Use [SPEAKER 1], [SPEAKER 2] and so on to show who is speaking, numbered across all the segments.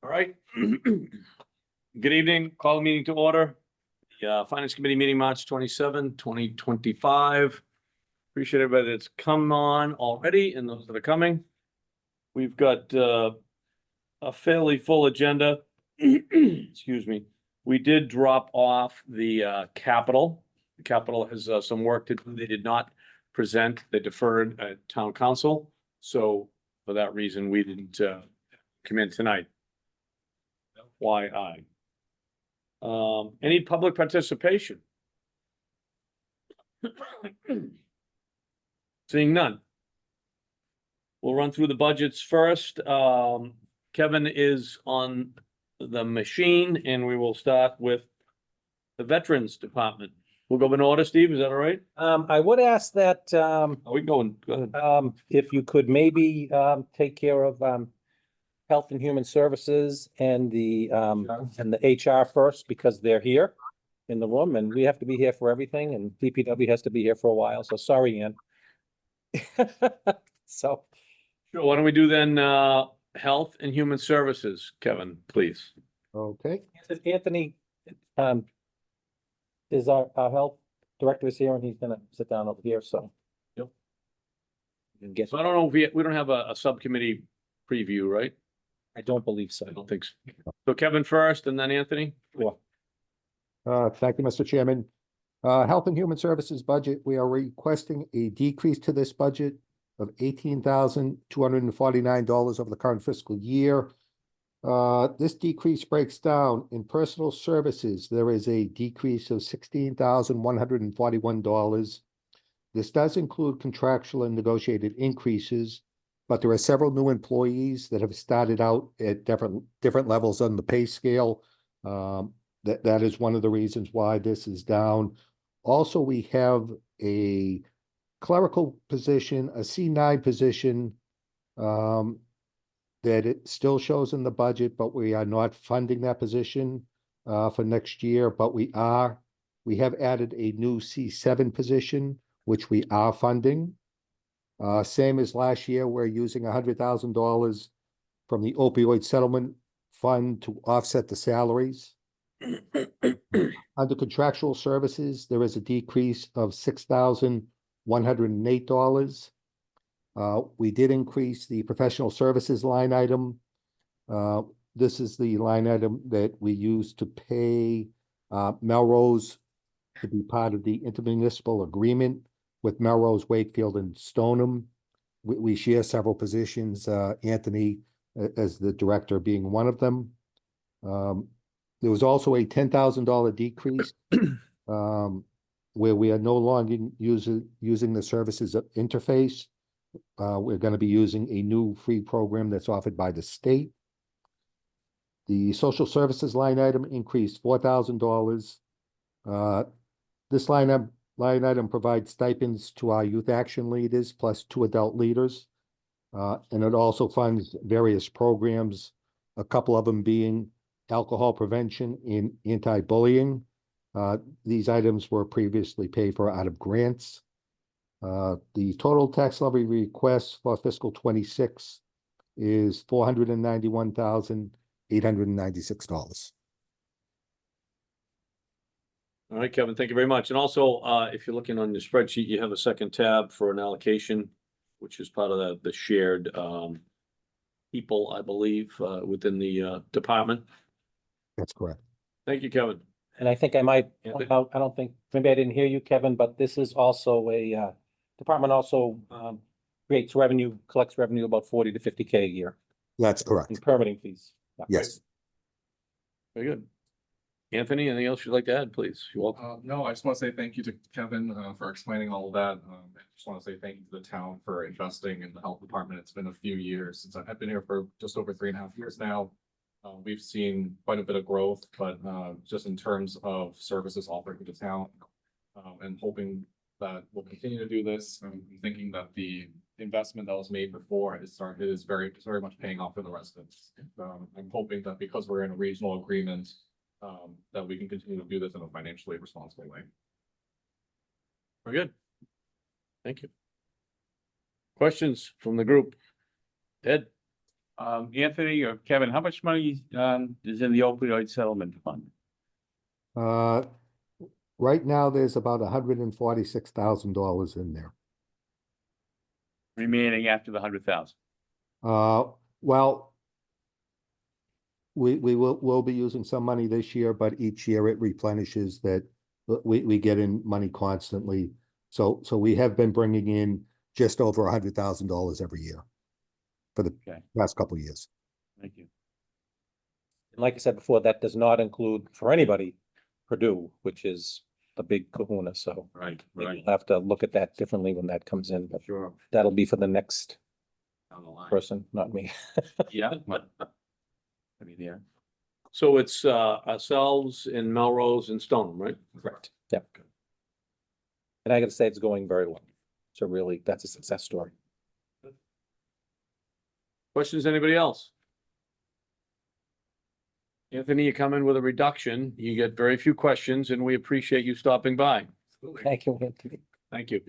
[SPEAKER 1] All right. Good evening. Call the meeting to order. The Finance Committee meeting, March 27, 2025. Appreciate everybody that's come on already and those that are coming. We've got a fairly full agenda. Excuse me. We did drop off the capital. The capital has some work to do. They did not present. They deferred at town council. So for that reason, we didn't come in tonight. FYI. Any public participation? Seeing none. We'll run through the budgets first. Kevin is on the machine and we will start with the Veterans Department. We'll go in order, Steve, is that all right?
[SPEAKER 2] I would ask that,
[SPEAKER 1] Are we going? Go ahead.
[SPEAKER 2] if you could maybe, take care of, Health and Human Services and the HR first, because they're here in the room and we have to be here for everything and DPW has to be here for a while. So sorry, Ann. So.
[SPEAKER 1] Sure, why don't we do then, Health and Human Services, Kevin, please.
[SPEAKER 3] Okay,
[SPEAKER 2] Anthony, is our health director is here and he's gonna sit down over here, so.
[SPEAKER 1] Yep.
[SPEAKER 2] And get,
[SPEAKER 1] So I don't know if we don't have a subcommittee preview, right?
[SPEAKER 2] I don't believe so.
[SPEAKER 1] I don't think so. So Kevin first and then Anthony?
[SPEAKER 2] Sure.
[SPEAKER 3] thank you, Mr. Chairman. Health and Human Services budget, we are requesting a decrease to this budget of $18,249 over the current fiscal year. This decrease breaks down in personal services. There is a decrease of $16,141. This does include contractual and negotiated increases, but there are several new employees that have started out at different levels on the pay scale. That is one of the reasons why this is down. Also, we have a clerical position, a C9 position, that it still shows in the budget, but we are not funding that position for next year, but we have added a new C7 position, which we are funding. Same as last year, we're using $100,000 from the opioid settlement fund to offset the salaries. Under contractual services, there is a decrease of $6,108. We did increase the professional services line item. This is the line item that we use to pay Melrose to be part of the intermunicipal agreement with Melrose, Wakefield, and Stoneham. We share several positions, Anthony as the director being one of them. There was also a $10,000 decrease where we are no longer using the services interface. We're going to be using a new free program that's offered by the state. The social services line item increased $4,000. This line item provides stipends to our youth action leaders plus 2 adult leaders. And it also funds various programs, a couple of them being alcohol prevention and anti-bullying. These items were previously paid for out of grants. The total tax levy request for fiscal 26 is $491,896.
[SPEAKER 1] All right, Kevin, thank you very much. And also, if you're looking on the spreadsheet, you have a second tab for an allocation, which is part of the shared people, I believe, within the department.
[SPEAKER 3] That's correct.
[SPEAKER 1] Thank you, Kevin.
[SPEAKER 2] And I think I might point out, I don't think, maybe I didn't hear you, Kevin, but this is also a, department also, collects revenue about 40 to 50K a year
[SPEAKER 3] That's
[SPEAKER 2] in
[SPEAKER 3] correct.
[SPEAKER 2] permitting fees. Yeah.
[SPEAKER 3] Yes.
[SPEAKER 1] Very good. Anthony, anything else you'd like to add, please? You're welcome.
[SPEAKER 4] No, I just want to say thank you to Kevin for explaining all of that. I just want to say thank you to the town for investing in the health department. It's been a few years since I've been here for just over 3.5 years now. We've seen quite a bit of growth, but just in terms of services offered to the town, and hoping that we'll continue to do this. I'm thinking that the investment that was made before is very much paying off for the residents. I'm hoping that because we're in a regional agreement, that we can continue to do this in a financially responsible way.
[SPEAKER 1] Very good. Thank you. Questions from the group? Ed?
[SPEAKER 5] Anthony or Kevin, how much money, is in the opioid settlement fund?
[SPEAKER 3] Right now, there's about $146,000 in there.
[SPEAKER 5] Remaining after the 100,000?
[SPEAKER 3] Well, we'll be using some money this year, but each year it replenishes that we get in money constantly. So we have been bringing in just over $100,000 every year for the
[SPEAKER 5] Okay.
[SPEAKER 3] last couple of years.
[SPEAKER 5] Thank you.
[SPEAKER 2] Like I said before, that does not include for anybody Purdue, which is a big kahuna, so
[SPEAKER 1] Right,
[SPEAKER 2] we'll have to look at that differently when that comes in, but
[SPEAKER 1] Sure.
[SPEAKER 2] that'll be for the next
[SPEAKER 1] Down the line.
[SPEAKER 2] person, not me.
[SPEAKER 5] Yeah. I mean, yeah.
[SPEAKER 1] So it's ourselves in Melrose and Stoneham, right?
[SPEAKER 2] Correct. Yep. And I gotta say, it's going very well. So really, that's a success story.
[SPEAKER 1] Questions, anybody else? Anthony, you come in with a reduction. You get very few questions and we appreciate you stopping by.
[SPEAKER 2] Thank you, Anthony.
[SPEAKER 1] Thank you.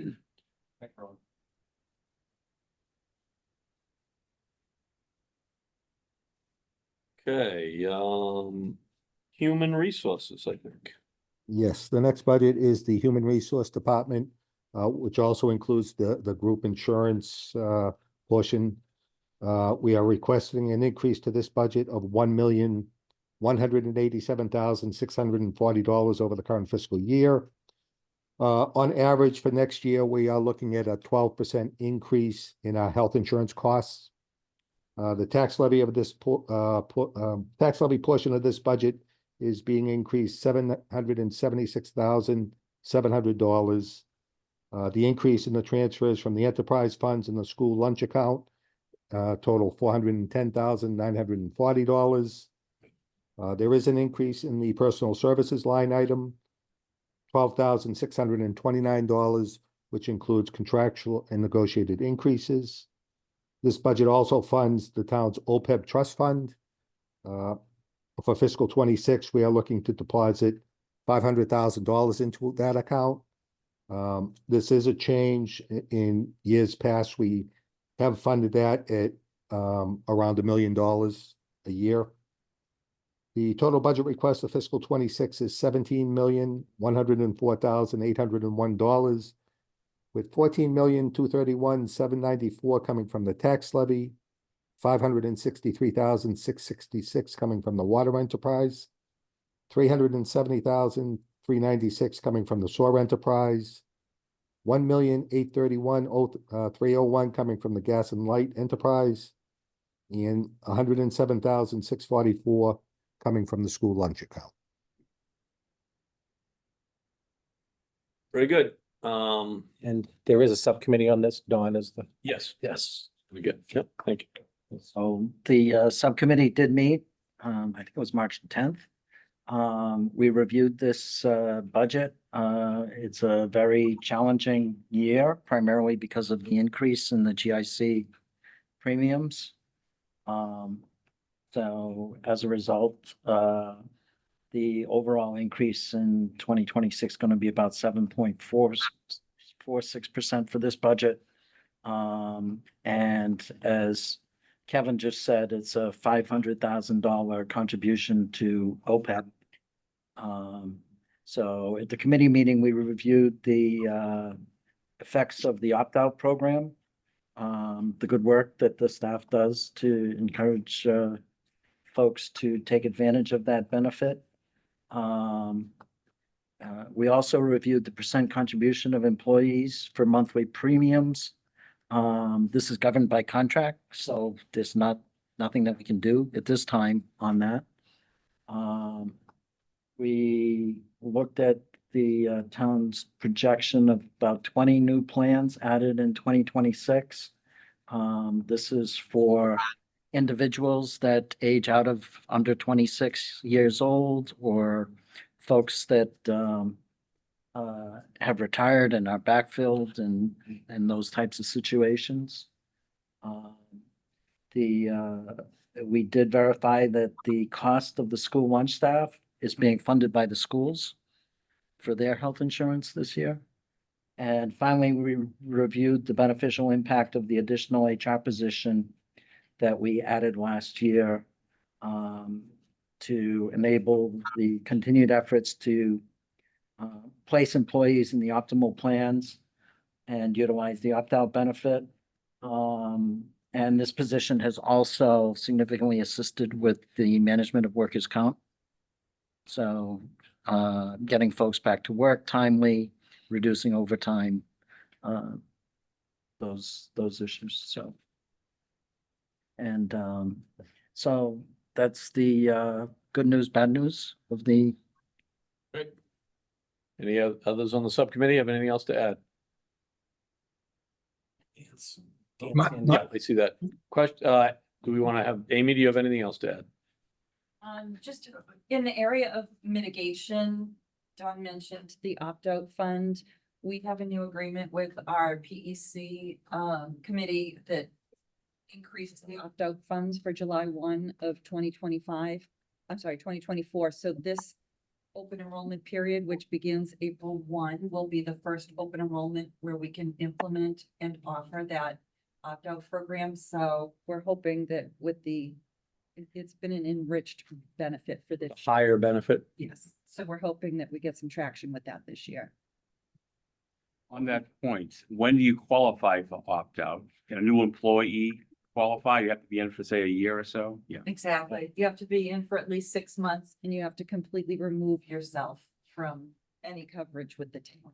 [SPEAKER 1] Okay, human resources, I think.
[SPEAKER 3] Yes, the next budget is the Human Resource Department, which also includes the group insurance portion. We are requesting an increase to this budget of $1,187,640 over the current fiscal year. On average for next year, we are looking at a 12% increase in our health insurance costs. The tax levy of this tax levy portion of this budget is being increased $776,700. The increase in the transfers from the enterprise funds and the school lunch account total $410,940. There is an increase in the personal services line item, $12,629, which includes contractual and negotiated increases. This budget also funds the town's OPEB trust fund. For fiscal 26, we are looking to deposit $500,000 into that account. This is a change. In years past, we have funded that at around $1 million a year. The total budget request for fiscal 26 is $17,104,801, with $14,231,794 coming from the tax levy, $563,666 coming from the water enterprise, $370,396 coming from the sewer enterprise, $1,831,301 coming from the gas and light enterprise, and $107,644 coming from the school lunch account.
[SPEAKER 1] Very good.
[SPEAKER 2] And there is a subcommittee on this. Dawn is the.
[SPEAKER 1] Yes,
[SPEAKER 6] Yes,
[SPEAKER 1] we good. Yep, thank you.
[SPEAKER 6] so the subcommittee did meet, I think it was March 10th. We reviewed this budget. It's a very challenging year, primarily because of the increase in the GIC premiums. So as a result, the overall increase in 2026 is going to be about 7.46% for this budget. And as Kevin just said, it's a $500,000 contribution to OPEB. So at the committee meeting, we reviewed the effects of the opt-out program, the good work that the staff does to encourage folks to take advantage of that benefit. We also reviewed the percent contribution of employees for monthly premiums. This is governed by contract, so there's nothing that we can do at this time on that. We looked at the town's projection of about 20 new plans added in 2026. This is for individuals that age out of under 26 years old, or folks that have retired and are backfilled and those types of situations. We did verify that the cost of the school lunch staff is being funded by the schools for their health insurance this year. And finally, we reviewed the beneficial impact of the additional HR position that we added last year to enable the continued efforts to place employees in the optimal plans and utilize the opt-out benefit. And this position has also significantly assisted with the management of workers' comp. So getting folks back to work timely, reducing overtime, those issues, so. And so that's the good news, bad news of the.
[SPEAKER 1] Any others on the subcommittee have anything else to add?
[SPEAKER 2] Dan's
[SPEAKER 7] My-
[SPEAKER 2] hand
[SPEAKER 1] Yeah,
[SPEAKER 2] up.
[SPEAKER 1] I see that. Question, do we want to have, Amy, do you have anything else to add?
[SPEAKER 8] Just in the area of mitigation, Don mentioned the opt-out fund. We have a new agreement with our PEC committee that increases the opt-out funds for July 1 of 2025. I'm sorry, 2024. So this open enrollment period, which begins April 1, will be the first open enrollment where we can implement and offer that opt-out program. So we're hoping that with it's been an enriched benefit for this.
[SPEAKER 1] Higher benefit?
[SPEAKER 8] Yes, so we're hoping that we get some traction with that this year.
[SPEAKER 5] On that point, when do you qualify for opt-out? Can a new employee qualify? You have to be in for, say, a year or so? Yeah.
[SPEAKER 8] Exactly. You have to be in for at least 6 months and you have to completely remove yourself from any coverage with the town.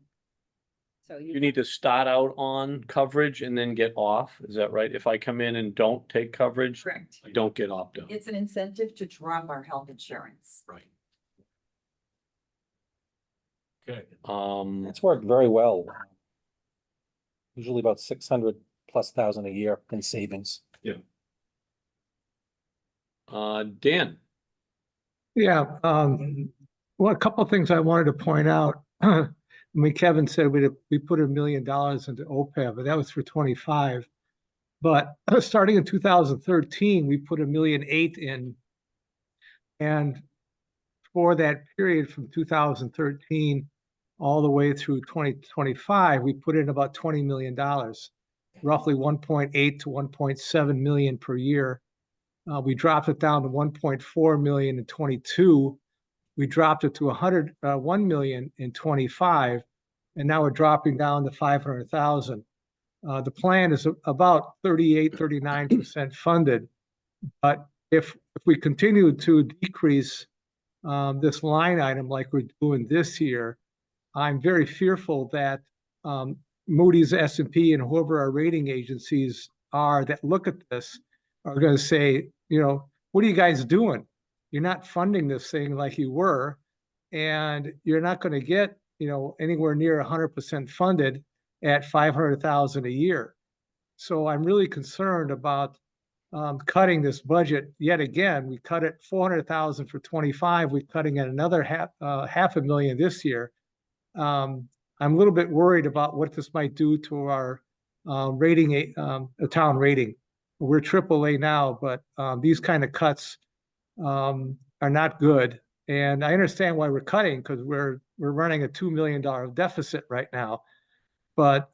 [SPEAKER 8] So
[SPEAKER 1] You need to start out on coverage and then get off. Is that right? If I come in and don't take coverage,
[SPEAKER 8] Correct.
[SPEAKER 1] I don't get opt-out.
[SPEAKER 8] It's an incentive to drop our health insurance.
[SPEAKER 1] Right. Okay,
[SPEAKER 2] It's worked very well. Usually about 600,000+ a year in savings.
[SPEAKER 1] Dan,
[SPEAKER 7] Yeah, well, a couple of things I wanted to point out. I mean, Kevin said we put $1 million into OPEB, but that was for 25. But starting in 2013, we put $1.8 million in. And for that period from 2013 all the way through 2025, we put in about $20 million, roughly 1.8 to 1.7 million per year. We dropped it down to 1.4 million in 22. We dropped it to 1 million in 25, and now we're dropping down to 500,000. The plan is about 39% funded, but if we continue to decrease this line item like we're doing this year, I'm very fearful that Moody's, S&P, and whoever our rating agencies are that look at this are going to say, what are you guys doing? You're not funding this thing like you were, and you're not going to get, anywhere near 100% funded at 500,000 a year. So I'm really concerned about cutting this budget yet again. We cut it 400,000 for 25. We're cutting it another half a million this year. I'm a little bit worried about what this might do to our rating, town rating. We're AAA now, but these kind of cuts are not good. And I understand why we're cutting, because we're running a $2 million deficit right now. But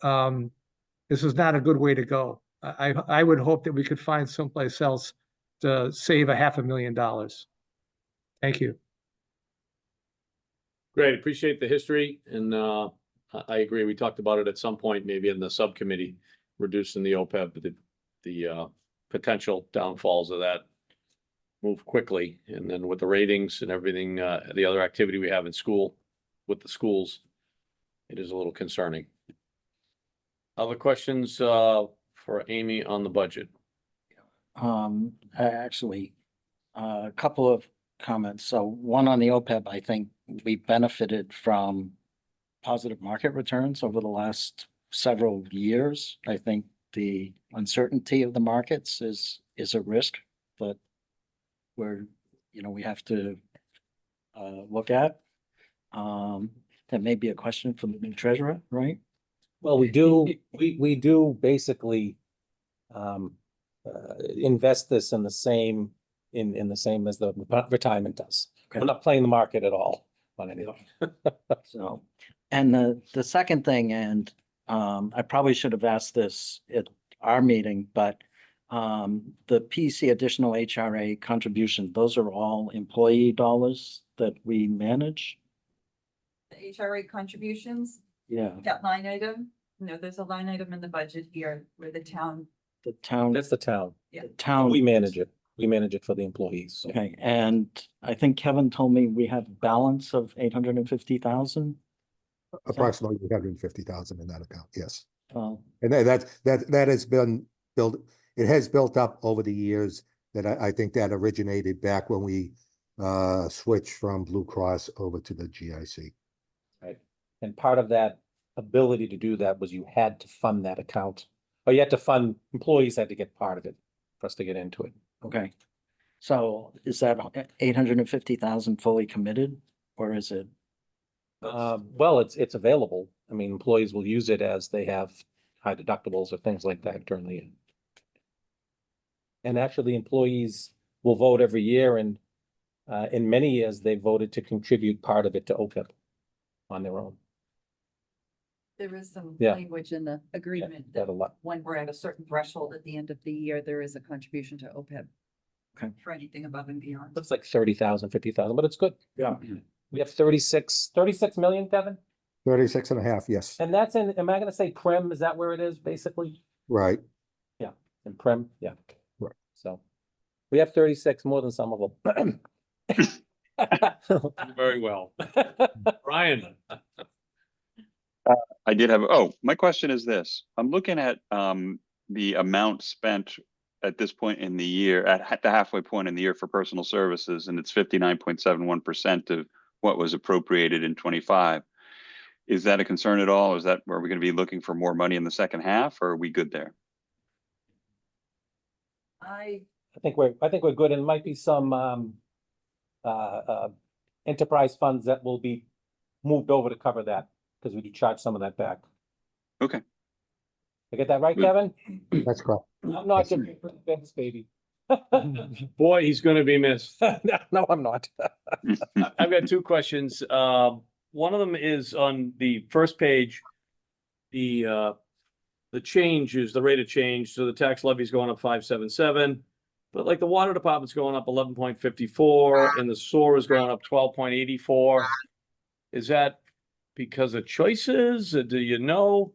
[SPEAKER 7] this is not a good way to go. I would hope that we could find someplace else to save $500,000. Thank you.
[SPEAKER 1] great, appreciate the history, and I agree, we talked about it at some point, maybe in the subcommittee, reducing the OPEB, but the potential downfalls of that move quickly, and then with the ratings and everything, the other activity we have in school, with the schools, it is a little concerning. Other questions for Amy on the budget?
[SPEAKER 6] Actually, a couple of comments. So one on the OPEB, I think we benefited from positive market returns over the last several years. I think the uncertainty of the markets is a risk that we have to look at. That may be a question for the new treasurer, right?
[SPEAKER 2] Well, we do basically invest this in the same as the retirement does.
[SPEAKER 6] Okay.
[SPEAKER 2] We're not playing the market at all on anything.
[SPEAKER 6] So, and the second thing, and I probably should have asked this at our meeting, but The PC additional HRA contribution, those are all employee dollars that we manage?
[SPEAKER 8] The HRA contributions,
[SPEAKER 6] Yeah,
[SPEAKER 8] that line item, no, there's a line item in the budget here where the town,
[SPEAKER 6] the town,
[SPEAKER 2] That's the town.
[SPEAKER 8] yeah.
[SPEAKER 6] the town.
[SPEAKER 2] We manage it. We manage it for the employees. So
[SPEAKER 6] Okay, and I think Kevin told me we have balance of 850,000.
[SPEAKER 3] Approximately 150,000 in that account, yes.
[SPEAKER 6] Well,
[SPEAKER 3] And that has been built, it has built up over the years that I think that originated back when we switched from Blue Cross over to the GIC.
[SPEAKER 2] and part of that ability to do that was you had to fund that account. Or you had to fund, employees had to get part of it for us to get into it.
[SPEAKER 6] okay. So is that 850,000 fully committed or is it?
[SPEAKER 2] Well, it's available. I mean, employees will use it as they have high deductibles or things like that during the year. And actually, employees will vote every year, and in many years, they voted to contribute part of it to OPEB on their own.
[SPEAKER 8] There is some
[SPEAKER 2] Yeah.
[SPEAKER 8] language in the agreement
[SPEAKER 2] That
[SPEAKER 8] that
[SPEAKER 2] a lot.
[SPEAKER 8] when we're at a certain threshold at the end of the year, there is a contribution to OPEB.
[SPEAKER 6] Okay.
[SPEAKER 8] For anything above and beyond.
[SPEAKER 2] Looks like 30,000, 50,000, but it's good.
[SPEAKER 6] Yeah.
[SPEAKER 2] We have 36 million, Kevin?
[SPEAKER 3] 36 and a half, yes,
[SPEAKER 2] And that's in, am I gonna say Prem? Is that where it is, basically?
[SPEAKER 3] right.
[SPEAKER 2] In Prem, yeah.
[SPEAKER 3] Right.
[SPEAKER 2] So we have 36, more than some of them.
[SPEAKER 1] Very well. Brian,
[SPEAKER 9] I did have, oh, my question is this. I'm looking at the amount spent at this point in the year, at the halfway point in the year for personal services, and it's 59.71% of what was appropriated in 25. Is that a concern at all? Is that where we're going to be looking for more money in the second half, or are we good there?
[SPEAKER 8] I,
[SPEAKER 2] I think we're good, and might be some enterprise funds that will be moved over to cover that, because we do charge some of that back.
[SPEAKER 9] Okay.
[SPEAKER 2] I get that right,
[SPEAKER 9] Good.
[SPEAKER 2] Kevin?
[SPEAKER 3] That's correct.
[SPEAKER 2] I'm not giving you thanks, baby.
[SPEAKER 1] boy, he's gonna be missed.
[SPEAKER 2] No, I'm not.
[SPEAKER 1] I've got two questions. One of them is on the first page. The change is the rate of change. So the tax levy is going up 577. But like the water department's going up 11.54 and the sewer is going up 12.84. Is that because of choices? Or do you know?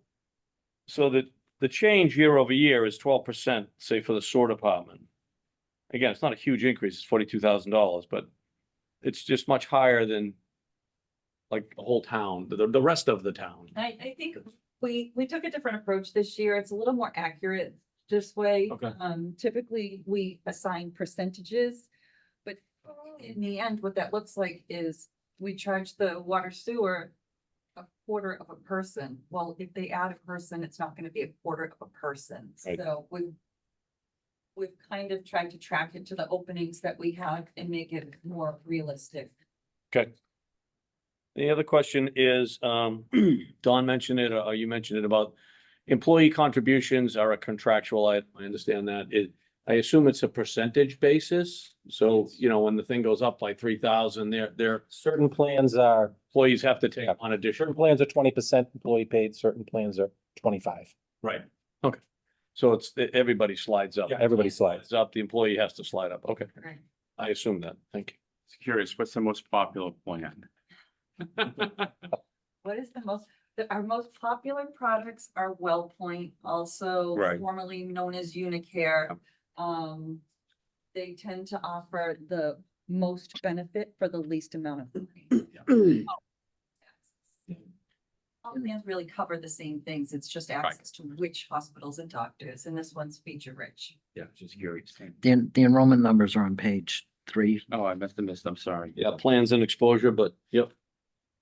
[SPEAKER 1] So that the change year over year is 12%, say for the sewer department. Again, it's not a huge increase. It's $42,000, but it's just much higher than like the whole town, the rest of the town.
[SPEAKER 8] I think we took a different approach this year. It's a little more accurate this way.
[SPEAKER 1] Okay.
[SPEAKER 8] Typically, we assign percentages, but in the end, what that looks like is we charge the water sewer a quarter of a person. Well, if they add a person, it's not gonna be a quarter of a person.
[SPEAKER 1] Right.
[SPEAKER 8] So we've kind of tried to track it to the openings that we have and make it more realistic.
[SPEAKER 1] Okay. The other question is, Don mentioned it, or you mentioned it about employee contributions are a contractual item. I understand that. I assume it's a percentage basis. So, you know, when the thing goes up by 3,000, their
[SPEAKER 2] Certain plans are,
[SPEAKER 1] employees have to take on additional.
[SPEAKER 2] certain plans are 20% employee paid, certain plans are 25.
[SPEAKER 1] Right. Okay. So everybody slides up.
[SPEAKER 2] Yeah, everybody slides.
[SPEAKER 1] Slides up, the employee has to slide up. Okay.
[SPEAKER 8] Right.
[SPEAKER 1] I assume that. Thank you.
[SPEAKER 5] Curious, what's the most popular plan?
[SPEAKER 8] What is our most popular products are WellPoint, also
[SPEAKER 1] Right.
[SPEAKER 8] formerly known as Unicare. They tend to offer the most benefit for the least amount of money. All plans really cover the same things. It's just access to which hospitals and doctors, and this one's feature rich.
[SPEAKER 5] Yeah, just curious.
[SPEAKER 6] The enrollment numbers are on page 3.
[SPEAKER 5] Oh, I must have missed, I'm sorry.
[SPEAKER 1] Yeah, plans and exposure, but yep.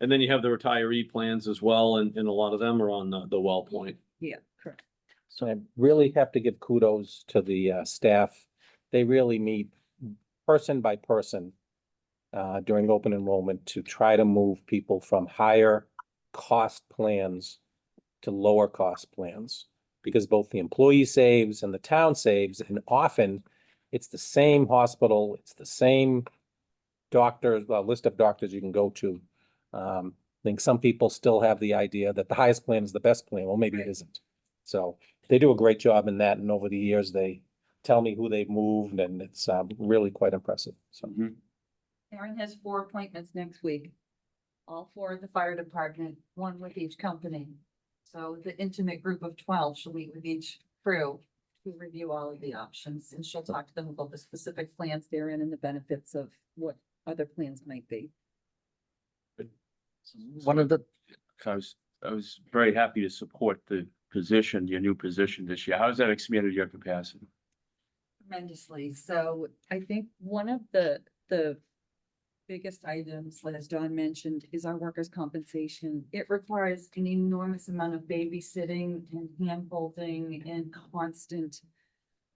[SPEAKER 1] And then you have the retiree plans as well, and a lot of them are on the well point.
[SPEAKER 8] Yeah, correct.
[SPEAKER 2] So I really have to give kudos to the staff. They really meet person by person during open enrollment to try to move people from higher cost plans to lower cost plans. Because both the employee saves and the town saves, and often it's the same hospital, it's the same doctors, list of doctors you can go to. I think some people still have the idea that the highest plan is the best plan. Well, maybe it
[SPEAKER 8] Right.
[SPEAKER 2] isn't. So they do a great job in that, and over the years, they tell me who they've moved, and it's really quite impressive. So
[SPEAKER 5] Mhm.
[SPEAKER 8] Aaron has 4 appointments next week. All 4 at the fire department, 1 with each company. So the intimate group of 12, she'll meet with each crew to review all of the options, and she'll talk to them about the specific plans they're in and the benefits of what other plans might be.
[SPEAKER 6] One of the,
[SPEAKER 5] I was very happy to support the position, your new position this year. How has that expanded your capacity?
[SPEAKER 8] Tremendously. So I think one of the biggest items, as Dawn mentioned, is our workers' compensation. It requires an enormous amount of babysitting and hand-holding and constant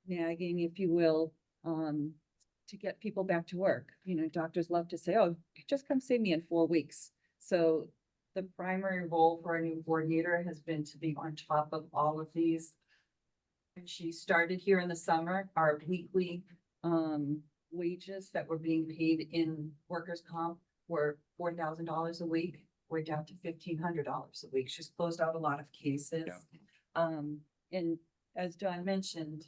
[SPEAKER 8] nagging, if you will, to get people back to work. You know, doctors love to say, oh, just come see me in 4 weeks. So the primary role for our new coordinator has been to be on top of all of these. When she started here in the summer, our weekly wages that were being paid in workers' comp were $4,000 a week. We're down to $1,500 a week. She's closed out a lot of cases. And as Don mentioned,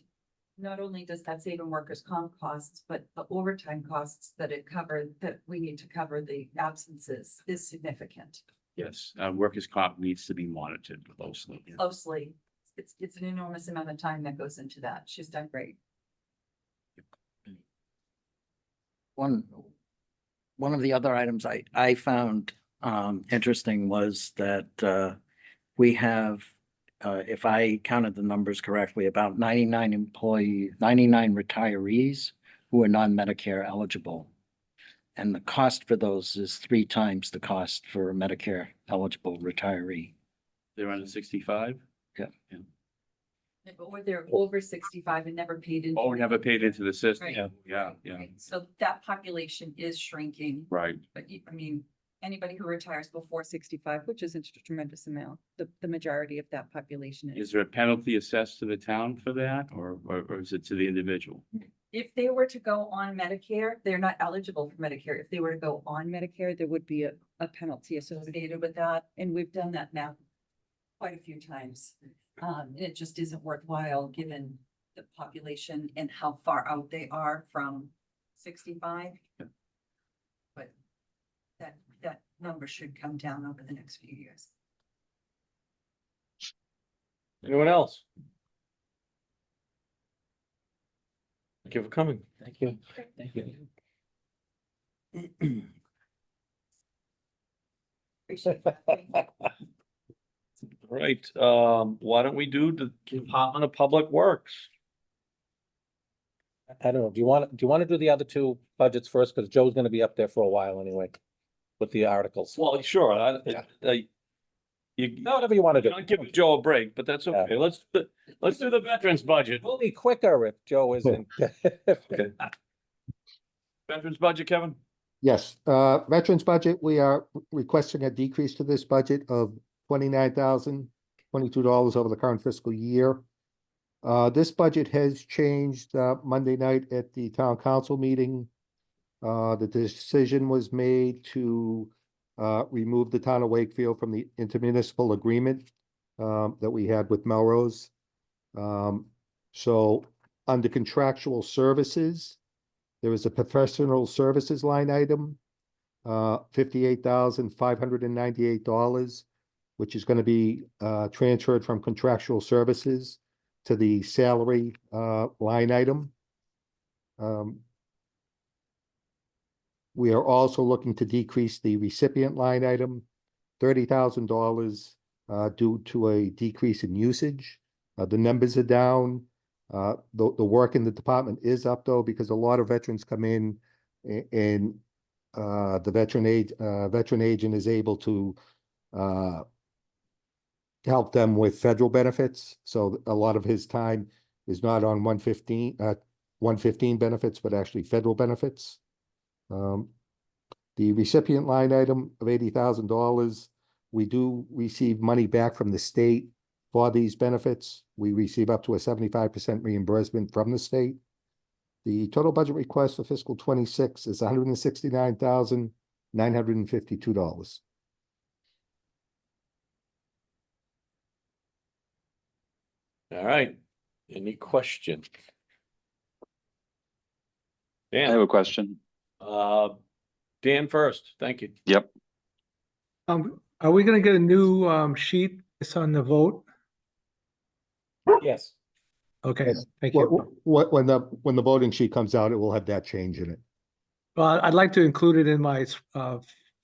[SPEAKER 8] not only does that save in workers' comp costs, but the overtime costs that it covered, that we need to cover the absences, is significant.
[SPEAKER 5] Yes, workers' comp needs to be monitored closely. Yeah.
[SPEAKER 8] Closely, it's an enormous amount of time that goes into that. She's done great.
[SPEAKER 6] one of the other items I found interesting was that we have, if I counted the numbers correctly, about 99 retirees who are non-Medicare eligible. And the cost for those is 3 times the cost for a Medicare eligible retiree.
[SPEAKER 5] They're under 65?
[SPEAKER 8] Or they're over 65 and never paid in.
[SPEAKER 5] Oh, never paid into the system.
[SPEAKER 8] Right.
[SPEAKER 5] Yeah,
[SPEAKER 8] So that population is shrinking,
[SPEAKER 5] right.
[SPEAKER 8] but I mean, anybody who retires before 65, which isn't a tremendous amount, the majority of that population
[SPEAKER 5] Is
[SPEAKER 8] is.
[SPEAKER 5] there a penalty assessed to the town for that, or is it to the individual?
[SPEAKER 8] If they were to go on Medicare, they're not eligible for Medicare. If they were to go on Medicare, there would be a penalty associated with that. And we've done that now quite a few times. And it just isn't worthwhile given the population and how far out they are from 65. But that number should come down over the next few years.
[SPEAKER 1] Anyone else? Thank you for coming.
[SPEAKER 2] thank you. Thank you.
[SPEAKER 8] Appreciate that.
[SPEAKER 1] Right, why don't we do the Department of Public Works?
[SPEAKER 2] I don't know, do you want to do the other 2 budgets first? Because Joe's gonna be up there for a while anyway with the articles.
[SPEAKER 1] Well, sure,
[SPEAKER 2] Whatever you want to do.
[SPEAKER 1] I'll give Joe a break, but that's okay. Let's do the veterans budget.
[SPEAKER 2] We'll be quicker if Joe isn't.
[SPEAKER 1] Okay. Veterans budget, Kevin?
[SPEAKER 3] Yes, veterans budget, we are requesting a decrease to this budget of $29,022 over the current fiscal year. This budget has changed, Monday night at the town council meeting. The decision was made to, remove the town of Wakefield from the intermunicipal agreement, that we had with Melrose. So under contractual services, there is a professional services line item, $58,598, which is going to be transferred from contractual services to the salary line item. We are also looking to decrease the recipient line item, $30,000, due to a decrease in usage. The numbers are down. The work in the department is up though, because a lot of veterans come in and the veteran agent is able to help them with federal benefits. So a lot of his time is not on 115 benefits, but actually federal benefits. The recipient line item of $80,000, we do receive money back from the state for these benefits. We receive up to a 75% reimbursement from the state. The total budget request for fiscal 26 is $169,952.
[SPEAKER 1] All right, any questions?
[SPEAKER 9] I have
[SPEAKER 1] Dan,
[SPEAKER 9] a question.
[SPEAKER 1] Dan first, thank you.
[SPEAKER 9] Yep.
[SPEAKER 7] Are we gonna get a new, sheet that's on the vote?
[SPEAKER 2] Yes.
[SPEAKER 7] Okay, thank you.
[SPEAKER 3] When the voting sheet comes out, it will have that change in it.
[SPEAKER 7] Well, I'd like to include it in my,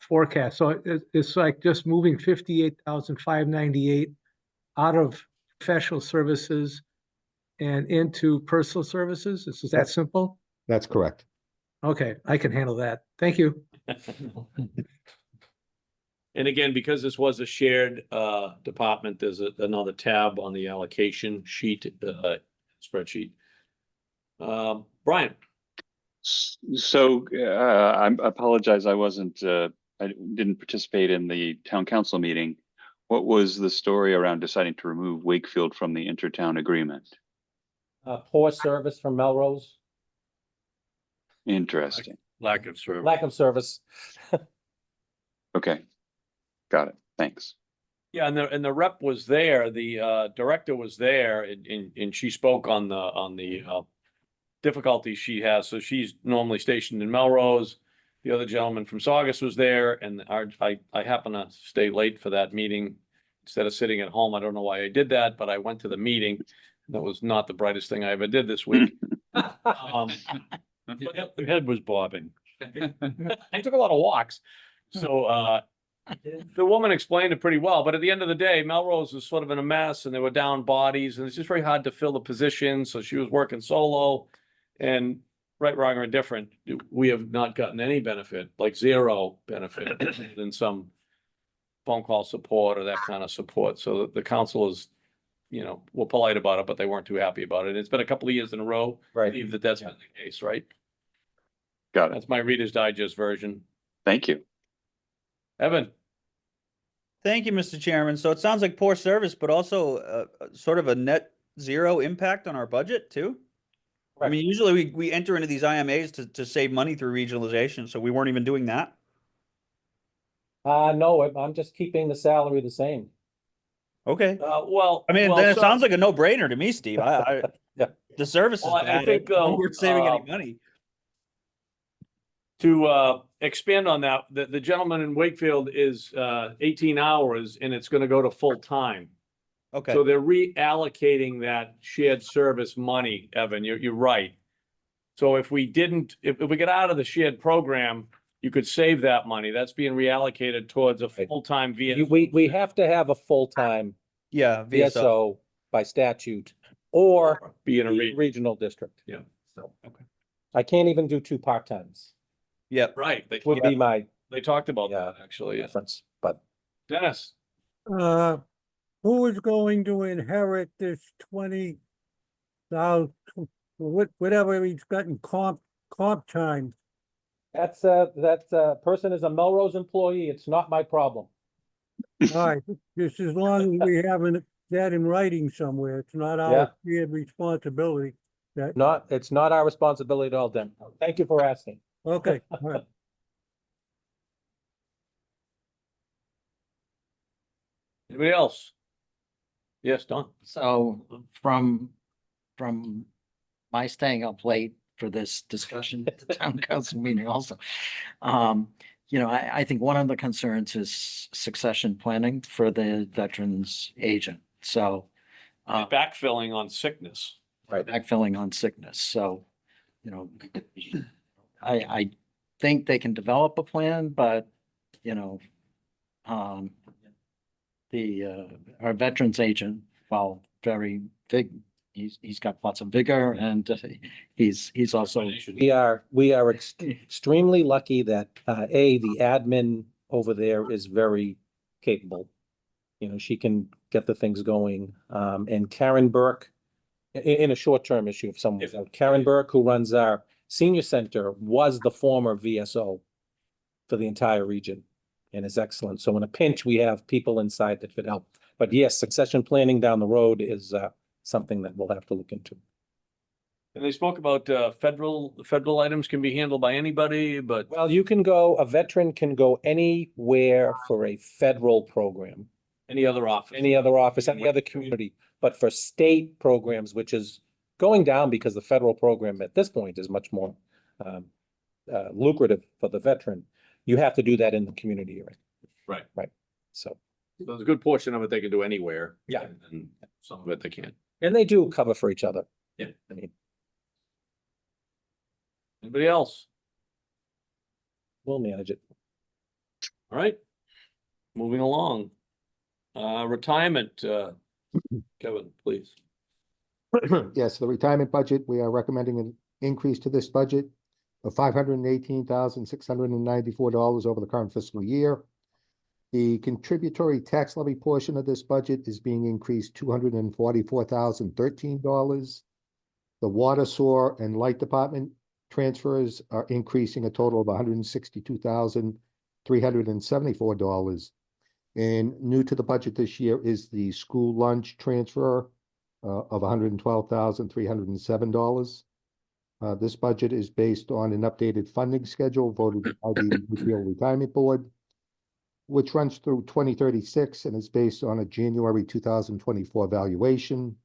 [SPEAKER 7] forecast. So it's like just moving 58,598 out of professional services and into personal services. Is that simple?
[SPEAKER 3] That's correct.
[SPEAKER 7] Okay, I can handle that. Thank you.
[SPEAKER 1] And again, because this was a shared department, there's another tab on the allocation sheet, spreadsheet. Brian,
[SPEAKER 9] So, I apologize, I didn't participate in the town council meeting. What was the story around deciding to remove Wakefield from the intertown agreement?
[SPEAKER 2] Poor service from Melrose,
[SPEAKER 9] Interesting.
[SPEAKER 5] Lack of service.
[SPEAKER 2] lack of service.
[SPEAKER 9] Okay. Got it. Thanks.
[SPEAKER 1] yeah, and the rep was there, the director was there, and she spoke on the difficulties she has. So she's normally stationed in Melrose. The other gentleman from Saugus was there, and I happened to stay late for that meeting instead of sitting at home. I don't know why I did that, but I went to the meeting. That was not the brightest thing I ever did this week.
[SPEAKER 5] The head was bobbing.
[SPEAKER 1] I took a lot of walks. So the woman explained it pretty well, but at the end of the day, Melrose was sort of in a mess and there were down bodies and it's just very hard to fill the position. So she was working solo, and right, wrong, or indifferent, we have not gotten any benefit, like zero benefit than some phone call support or that kind of support. So the council is, were polite about it, but they weren't too happy about it. It's been a couple of years in a row. I
[SPEAKER 2] Right.
[SPEAKER 1] believe that's been the case, right?
[SPEAKER 9] Got it.
[SPEAKER 1] That's my Reader's Digest version.
[SPEAKER 9] Thank you.
[SPEAKER 1] Evan,
[SPEAKER 10] Thank you, Mr. Chairman. So it sounds like poor service, but also sort of a net zero impact on our budget too. I mean, usually we enter into these IMAs to save money through regionalization, so we weren't even doing that.
[SPEAKER 2] No, I'm just keeping the salary the same.
[SPEAKER 10] Okay.
[SPEAKER 1] well.
[SPEAKER 10] I mean,
[SPEAKER 1] well,
[SPEAKER 10] then it
[SPEAKER 1] so-
[SPEAKER 10] sounds like a no-brainer to me, Steve.
[SPEAKER 2] Yeah.
[SPEAKER 10] The service is
[SPEAKER 1] Well, I
[SPEAKER 10] bad.
[SPEAKER 1] think, though,
[SPEAKER 10] We're saving any money.
[SPEAKER 1] To expand on that, the gentleman in Wakefield is 18 hours and it's gonna go to full time.
[SPEAKER 10] Okay.
[SPEAKER 1] So they're reallocating that shared service money, Evan, you're right. So if we didn't, if we get out of the shared program, you could save that money. That's being reallocated towards a
[SPEAKER 2] Right.
[SPEAKER 1] full-time
[SPEAKER 2] We have to have a full-time
[SPEAKER 10] Yeah,
[SPEAKER 2] VSO by statute or
[SPEAKER 1] being a
[SPEAKER 2] regional district.
[SPEAKER 1] Yeah.
[SPEAKER 2] So.
[SPEAKER 10] Okay.
[SPEAKER 2] I can't even do two part-times,
[SPEAKER 10] Yep.
[SPEAKER 1] Right,
[SPEAKER 2] would be my
[SPEAKER 1] they talked about
[SPEAKER 2] Yeah.
[SPEAKER 1] that, actually. Yeah.
[SPEAKER 2] preference, but.
[SPEAKER 1] Dennis,
[SPEAKER 11] Who is going to inherit this 20,000, whatever he's got in comp time?
[SPEAKER 2] That person is a Melrose employee. It's not my problem.
[SPEAKER 11] All right, just as long as we haven't that in writing somewhere, it's not
[SPEAKER 2] Yeah.
[SPEAKER 11] our shared responsibility. That,
[SPEAKER 2] It's not our responsibility at all, Dan. Thank you for asking.
[SPEAKER 11] okay, all right.
[SPEAKER 1] anybody else? Yes, Don.
[SPEAKER 6] So from my staying up late for this discussion at the town council meeting also. I think one of the concerns is succession planning for the veterans agent. So
[SPEAKER 1] Backfilling on sickness.
[SPEAKER 2] Right.
[SPEAKER 6] backfilling on sickness. So, I think they can develop a plan, but, our veterans agent, while very big, he's got lots of vigor and he's also.
[SPEAKER 2] We are extremely lucky that, the admin over there is very capable. She can get the things going. And Karen Burke, in a short-term issue, if someone, Karen Burke, who runs our senior center, was the former VSO for the entire region and is excellent. So in a pinch, we have people inside that could help. But yes, succession planning down the road is, something that we'll have to look into.
[SPEAKER 1] And they spoke about federal items can be handled by anybody, but
[SPEAKER 2] Well, a veteran can go anywhere for a federal program,
[SPEAKER 1] any other office.
[SPEAKER 2] any other office, any other community. But for state programs, which is going down because the federal program at this point is much more lucrative for the veteran, you have to do that in the community, right?
[SPEAKER 1] Right.
[SPEAKER 2] So,
[SPEAKER 1] So there's a good portion of it they can do anywhere.
[SPEAKER 2] Yeah.
[SPEAKER 1] And some of it they can't.
[SPEAKER 2] and they do cover for each other.
[SPEAKER 1] Yeah.
[SPEAKER 2] I mean,
[SPEAKER 1] Anybody else?
[SPEAKER 2] we'll manage it.
[SPEAKER 1] All right. Moving along. Retirement, Kevin, please.
[SPEAKER 3] Yes, the retirement budget, we are recommending an increase to this budget of $518,694 over the current fiscal year. The contributory tax levy portion of this budget is being increased $244,013. The water, sewer, and light department transfers are increasing a total of $162,374. And new to the budget this year is the school lunch transfer of $112,307. This budget is based on an updated funding schedule voted by the Wakefield Retirement Board, which runs through 2036 and is based on a January 2024 valuation.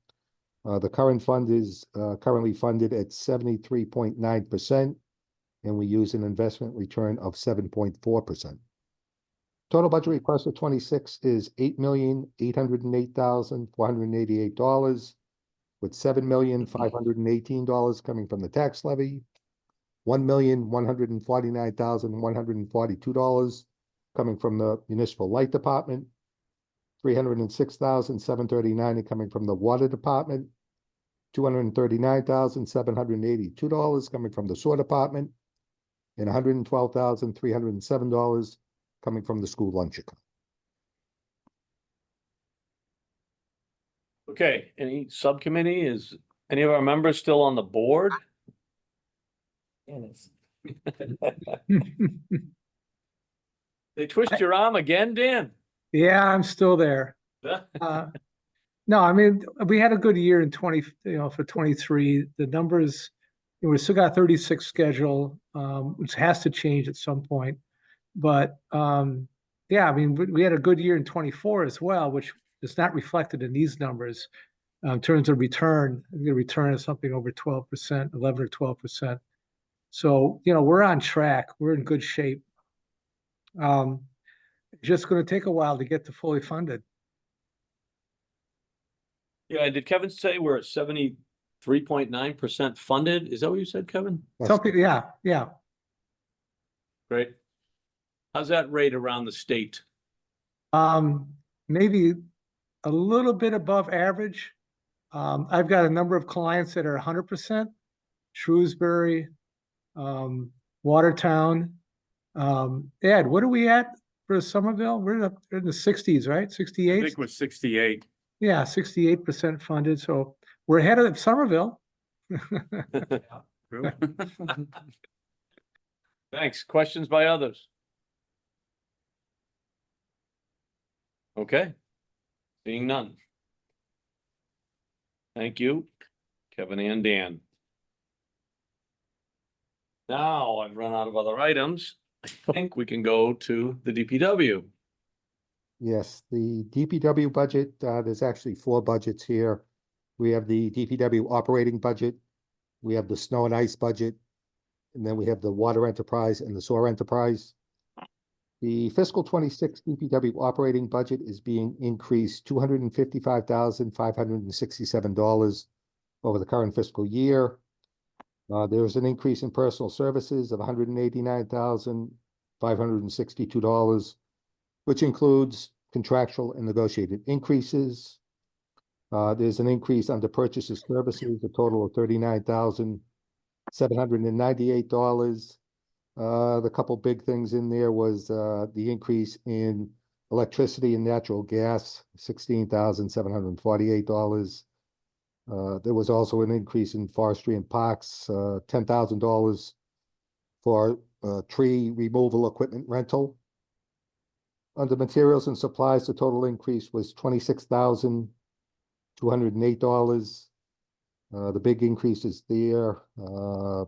[SPEAKER 3] The current fund is currently funded at 73.9%, and we use an investment return of 7.4%. Total budget request for 26 is $8,808,488, with $7,518 coming from the tax levy, $1,149,142 coming from the municipal light department, $306,739 coming from the water department, $239,782 coming from the sewer department, and $112,307 coming from the school lunch account.
[SPEAKER 1] Okay, any subcommittee? Is any of our members still on the board? They twist your arm again, Dan?
[SPEAKER 7] Yeah, I'm still there. No, I mean, we had a good year in for 23. The numbers, we still got 36 schedule, which has to change at some point. But yeah, I mean, we had a good year in 24 as well, which is not reflected in these numbers. In terms of return, the return is something over 12%, 11 or 12%. So, we're on track. We're in good shape. Just going to take a while to get to fully funded.
[SPEAKER 1] Yeah, did Kevin say we're at 73.9% funded? Is that what you said, Kevin?
[SPEAKER 7] Something, yeah.
[SPEAKER 1] Great. How's that rate around the state?
[SPEAKER 7] Maybe a little bit above average. I've got a number of clients that are 100%. Shrewsbury, Watertown. Ed, what are we at for Somerville? We're in the 60s, right?
[SPEAKER 5] I
[SPEAKER 7] 68?
[SPEAKER 5] think it was 68.
[SPEAKER 7] Yeah, 68% funded. So we're ahead of Somerville.
[SPEAKER 5] True.
[SPEAKER 1] Thanks. Questions by others? Okay. Seeing none. Thank you, Kevin and Dan. Now I've run out of other items. I think we can go to the DPW.
[SPEAKER 3] Yes, the DPW budget, there's actually 4 budgets here. We have the DPW operating budget, we have the snow and ice budget, and then we have the water enterprise and the sewer enterprise. The fiscal 26 DPW operating budget is being increased $255,567 over the current fiscal year. There's an increase in personal services of $189,562, which includes contractual and negotiated increases. There's an increase under purchases services, a total of $39,798. The couple big things in there was the increase in electricity and natural gas, $16,748. There was also an increase in forestry and parks, $10,000 for tree removal equipment rental. Under materials and supplies, the total increase was $26,208. The big increases there, the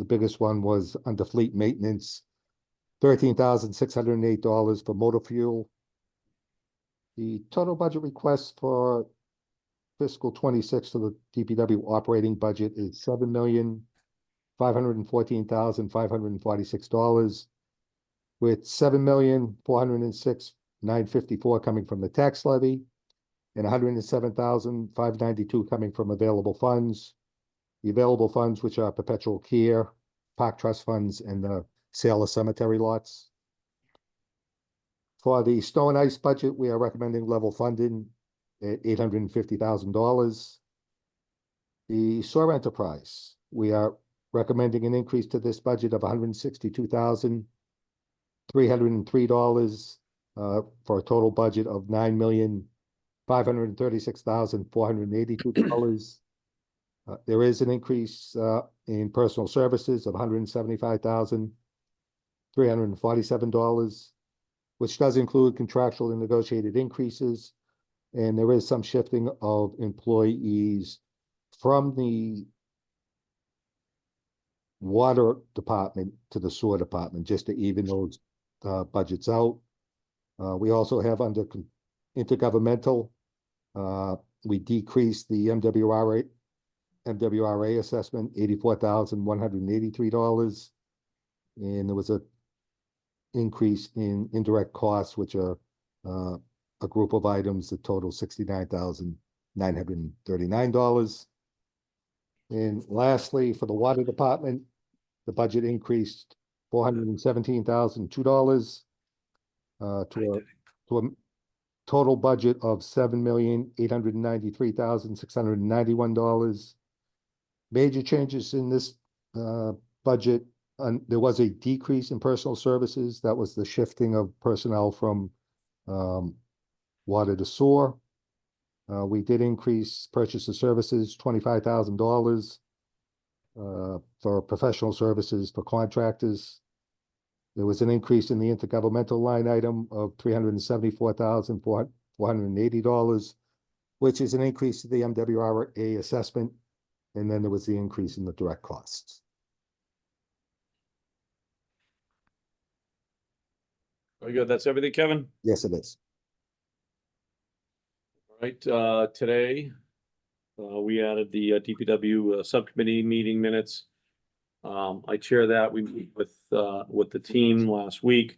[SPEAKER 3] biggest one was under fleet maintenance, $13,608 for motor fuel. The total budget request for fiscal 26 for the DPW operating budget is $514,546, with $7,406,954 coming from the tax levy and $107,592 coming from available funds. The available funds, which are perpetual care, park trust funds, and the sale of cemetery lots. For the snow and ice budget, we are recommending level funding at $850,000. The SOAR enterprise, we are recommending an increase to this budget of $162,303 for a total budget of $9,536,482. There is an increase in personal services of $175,347, which does include contractual and negotiated increases. And there is some shifting of employees from the water department to the sewer department, just to even those budgets out. We also have under intergovernmental, we decreased the MWRA assessment, $84,183. And there was a increase in indirect costs, which are a group of items that total $69,939. And lastly, for the water department, the budget increased $417,002 to a total budget of $7,893,691. Major changes in this budget. There was a decrease in personal services. That was the shifting of personnel from water to sewer. We did increase purchase of services, $25,000 for professional services for contractors. There was an increase in the intergovernmental line item of $374,480, which is an increase to the MWRA assessment. And then there was the increase in the direct costs.
[SPEAKER 1] Very good. That's everything, Kevin?
[SPEAKER 3] Yes, it is.
[SPEAKER 1] All right, today, we added the DPW subcommittee meeting minutes. I chair that. We meet with the team last week.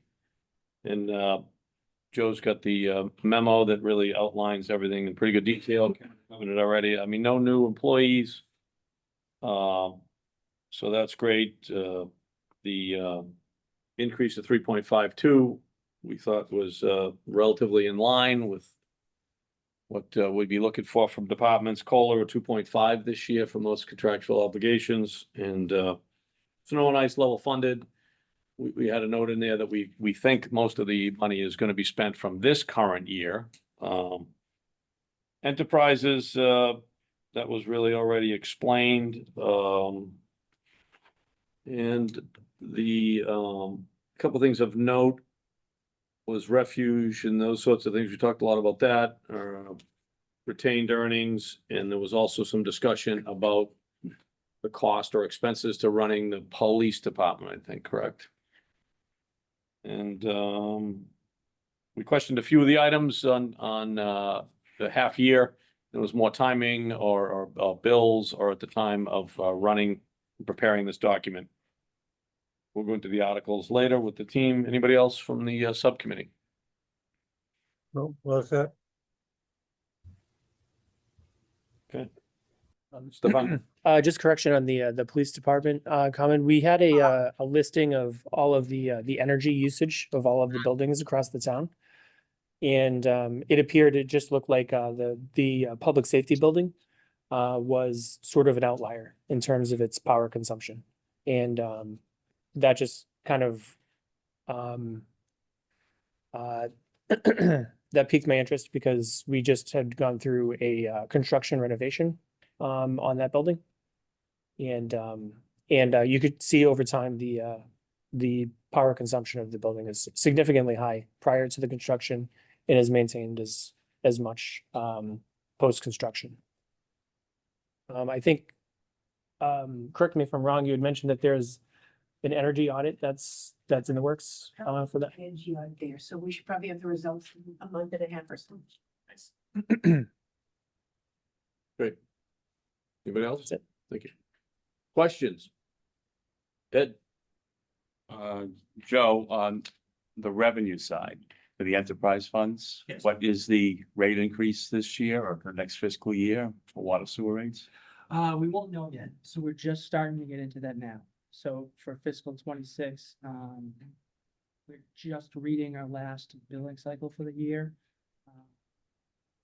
[SPEAKER 1] And Joe's got the memo that really outlines everything in pretty good detail. Covered it already. I mean, no new employees. So that's great. The increase of 3.52, we thought was relatively in line with what we'd be looking for from departments. COLA 2.5 this year from those contractual obligations, and snow and ice level funded. We had a note in there that we think most of the money is going to be spent from this current year. Enterprises, that was really already explained. And the couple things of note was refuge and those sorts of things. We talked a lot about that, retained earnings, and there was also some discussion about the cost or expenses to running the police department, I think, correct? And we questioned a few of the items on the half year. There was more timing or bills or at the time of preparing this document. We'll go into the articles later with the team. Anybody else from the subcommittee?
[SPEAKER 11] No, well said.
[SPEAKER 1] Okay. Stefan?
[SPEAKER 12] Just correction on the police department comment. We had a listing of all of the energy usage of all of the buildings across the town. And it appeared, it just looked like the public safety building was sort of an outlier in terms of its power consumption. And that just kind of that piqued my interest because we just had gone through a construction renovation on that building. And you could see over time the power consumption of the building is significantly high prior to the construction and is maintained as much post-construction. I think, correct me if I'm wrong, you had mentioned that there's an energy audit that's in the works for that.
[SPEAKER 13] Energy audit there, so we should probably have the results in a month and a half or so.
[SPEAKER 1] Great. Anybody else?
[SPEAKER 12] That's it.
[SPEAKER 1] Thank you. Questions? Ed?
[SPEAKER 5] Joe, on the revenue side, for the enterprise funds,
[SPEAKER 14] Yes.
[SPEAKER 5] what is the rate increase this year or for next fiscal year for water sewer rates?
[SPEAKER 14] We won't know yet, so we're just starting to get into that now. So for fiscal 26, we're just reading our last billing cycle for the year.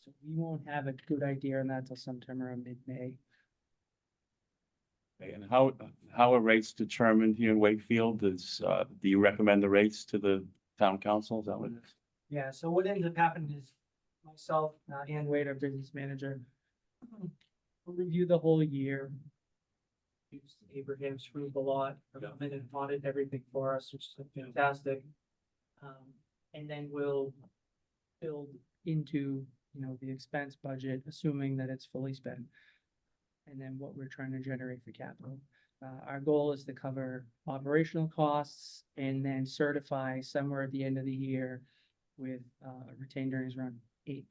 [SPEAKER 14] So we won't have a good idea on that till sometime around mid-May.
[SPEAKER 5] And how are rates determined here in Wakefield? Do you recommend the rates to the town council? Is that what it is?
[SPEAKER 14] Yeah, so what ends up happening is myself, Ann Wade, our business manager, will review the whole year. Use Abraham's group a lot, come in and audit everything for us, which is fantastic. And then we'll build into, the expense budget, assuming that it's fully spent. And then what we're trying to generate for capital. Our goal is to cover operational costs and then certify somewhere at the end of the year with retained earnings around 8%.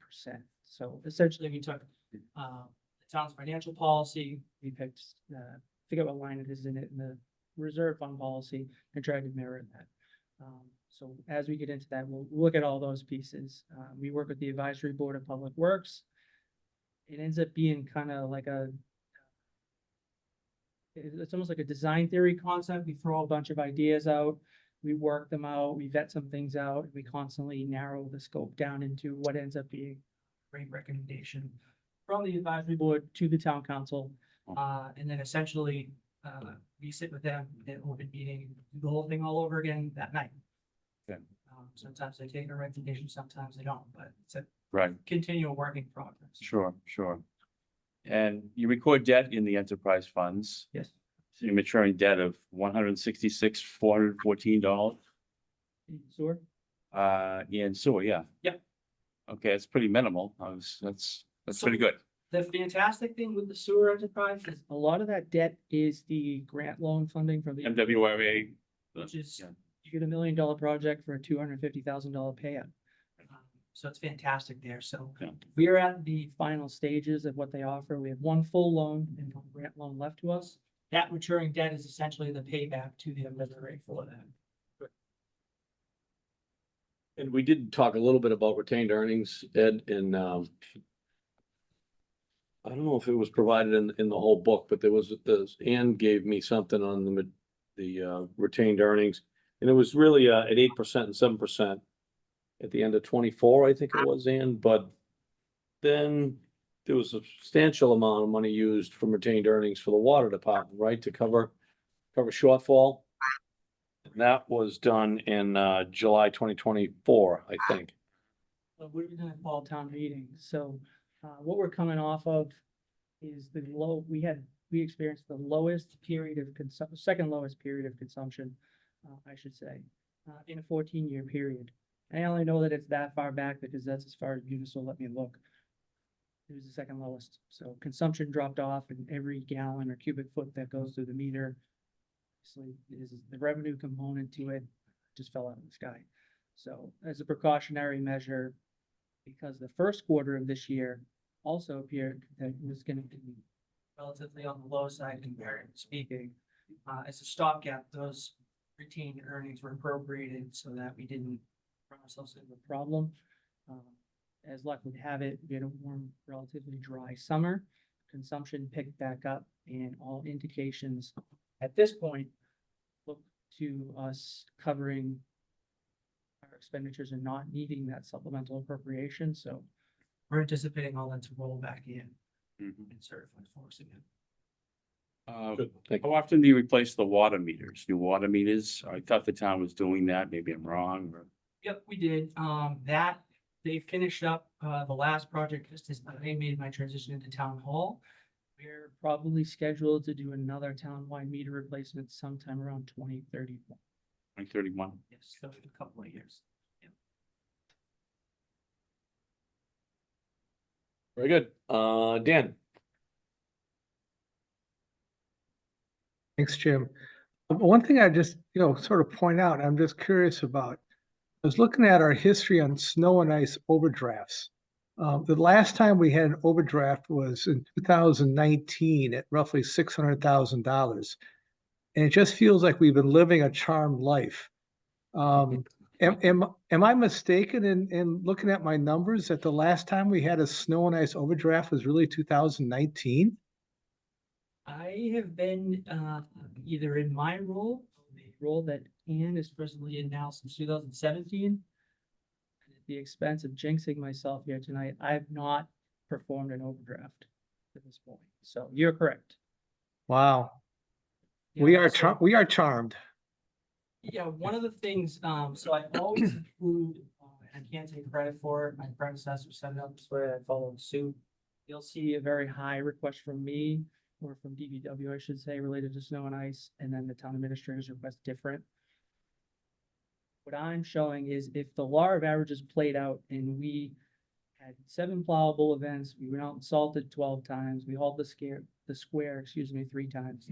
[SPEAKER 14] So essentially, we took the town's financial policy, we picked, figure out what line it is in it, in the reserve fund policy, and tried to mirror that. So as we get into that, we'll look at all those pieces. We work with the Advisory Board of Public Works. It ends up being kind of like it's almost like a design theory concept. We throw a bunch of ideas out, we work them out, we vet some things out, and we constantly narrow the scope down into what ends up being a great recommendation from the advisory board to the town council. And then essentially, we sit with them in an open meeting, do the whole thing all over again that night.
[SPEAKER 5] Okay.
[SPEAKER 14] Sometimes they take a recommendation, sometimes they don't, but it's a
[SPEAKER 5] Right,
[SPEAKER 14] continual work in progress.
[SPEAKER 5] sure. And you record debt in the enterprise funds.
[SPEAKER 14] Yes.
[SPEAKER 5] So you're maturing debt of $166,414.
[SPEAKER 14] Sewer?
[SPEAKER 5] In sewer, yeah.
[SPEAKER 14] Yep.
[SPEAKER 5] Okay, it's pretty minimal. That's pretty good.
[SPEAKER 14] The fantastic thing with the sewer enterprise is a lot of that debt is the grant loan funding from the.
[SPEAKER 5] MWRA.
[SPEAKER 14] Which is,
[SPEAKER 5] yeah.
[SPEAKER 14] you get $1 million project for a $250,000 payout. So it's fantastic there. So
[SPEAKER 5] Yeah.
[SPEAKER 14] we are at the final stages of what they offer. We have one full loan and one grant loan left to us. That maturing debt is essentially the payback to the MWRA for that.
[SPEAKER 1] And we did talk a little bit about retained earnings, Ed, and I don't know if it was provided in the whole book, but there was, Ann gave me something on the retained earnings. And it was really at 8% and 7% at the end of 24, I think it was, Ann, but then there was a substantial amount of money used from retained earnings for the water department, right, to cover shortfall. And that was done in July 2024, I think.
[SPEAKER 14] Well, we're gonna fall town meeting, so what we're coming off of is we experienced the lowest period of second lowest period of consumption, I should say, in a 14-year period. I only know that it's that far back because that's as far as Municipal let me look. It was the second lowest, so consumption dropped off, and every gallon or cubic foot that goes through the meter, obviously, is the revenue component to it just fell out of the sky. So as a precautionary measure, because the first quarter of this year also appeared that it was going to be relatively on the low side comparatively speaking, as a stopgap, those retained earnings were appropriated so that we didn't run ourselves into a problem. As luck would have it, we had a warm, relatively dry summer. Consumption picked back up, and all indications at this point look to us covering our expenditures and not needing that supplemental appropriation. So we're anticipating all that to roll back in and certify for us again.
[SPEAKER 1] Good, thank you.
[SPEAKER 5] How often do you replace the water meters, new water meters? I thought the town was doing that. Maybe I'm wrong, or.
[SPEAKER 14] Yep, we did. That they finished up the last project just as I made my transition into town hall. We're probably scheduled to do another town-wide meter replacement sometime around 2031.
[SPEAKER 5] 2031.
[SPEAKER 14] Yes, so in a couple of years.
[SPEAKER 1] Very good. Dan?
[SPEAKER 7] Thanks, Jim. One thing I just, sort of point out, I'm just curious about, I was looking at our history on snow and ice overdrafts. The last time we had an overdraft was in 2019 at roughly $600,000. and it just feels like we've been living a charmed life. Am I mistaken in looking at my numbers that the last time we had a snow and ice overdraft was really 2019?
[SPEAKER 14] I have been either in my role, the role that Ann is presently in now since 2017. At the expense of jinxing myself here tonight, I've not performed an overdraft to this point. So you're correct.
[SPEAKER 7] Wow.
[SPEAKER 14] Yeah,
[SPEAKER 7] We are
[SPEAKER 14] so-
[SPEAKER 7] we are charmed.
[SPEAKER 14] Yeah, one of the things, so I always include, and I can't take credit for it, my predecessor set it up this way, I followed suit. You'll see a very high request from me, or from DPW, I should say, related to snow and ice, and then the town administrator's request different. What I'm showing is if the law of averages played out and we had 7 plowable events, we went out and salted 12 times, we hauled the square, 3 times.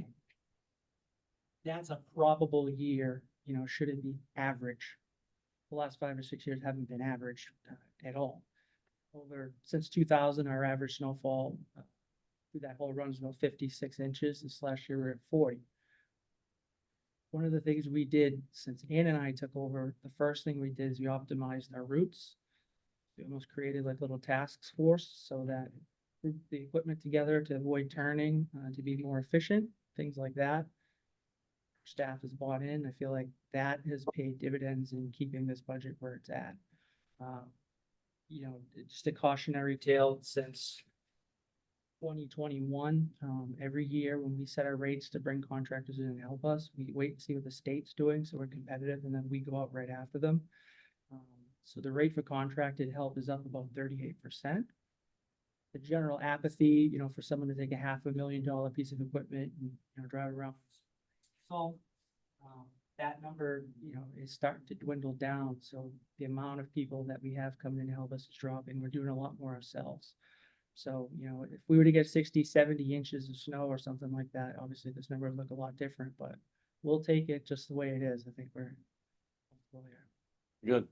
[SPEAKER 14] That's a probable year, should it be average? The last 5 or 6 years haven't been average at all. Since 2000, our average snowfall through that whole run is about 56 inches. This last year we we're at 40. One of the things we did since Ann and I took over, the first thing we did is we optimized our routes. We almost created like little task force so that group the equipment together to avoid turning, to be more efficient, things like that. Staff has bought in. I feel like that has paid dividends in keeping this budget where it's at. Just a cautionary tale since 2021, every year when we set our rates to bring contractors in and help us, we wait and see what the state's doing, so we're competitive, and then we go out right after them. So the rate for contracted help is up about 38%. The general apathy, for someone to take a $500,000 piece of equipment and drive around. So, that number, is starting to dwindle down, so the amount of people that we have coming in to help us is dropping. We're doing a lot more ourselves. So, if we were to get 60, 70 inches of snow or something like that, obviously this number would look a lot different, but we'll take it just the way it is. I think we're
[SPEAKER 1] Good.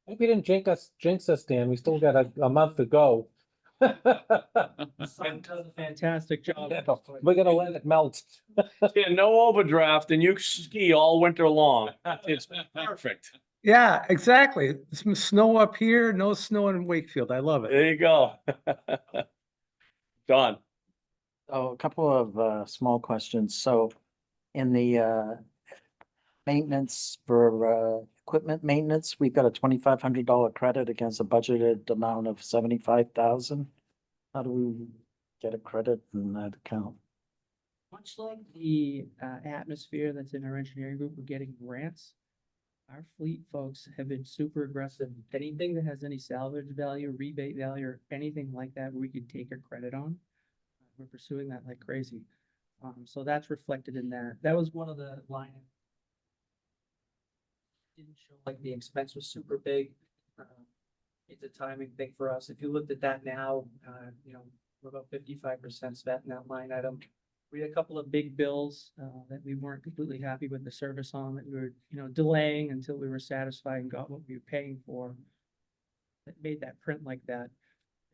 [SPEAKER 2] Hope you didn't jinx us, Dan. We still got a month to go.
[SPEAKER 14] Sam does a fantastic job.
[SPEAKER 2] We're gonna let it melt.
[SPEAKER 1] Yeah, no overdraft and you ski all winter long. It's perfect.
[SPEAKER 7] Yeah, exactly. Some snow up here, no snow in Wakefield. I love it.
[SPEAKER 1] There you go. Don.
[SPEAKER 6] So a couple of small questions. So in the maintenance for equipment maintenance, we've got a $2,500 credit against a budgeted amount of 75,000. How do we get a credit in that account?
[SPEAKER 14] Much like the atmosphere that's in our engineering group, we're getting grants. Our fleet folks have been super aggressive. Anything that has any salvage value, rebate value, or anything like that, we could take a credit on. We're pursuing that like crazy. So that's reflected in that. That was one of the line. Didn't show like the expense was super big. It's a timing thing for us. If you looked at that now, we're about 55% spent in that line item. We had a couple of big bills that we weren't completely happy with the service on, that we were, delaying until we were satisfied and got what we were paying for. That made that print like that.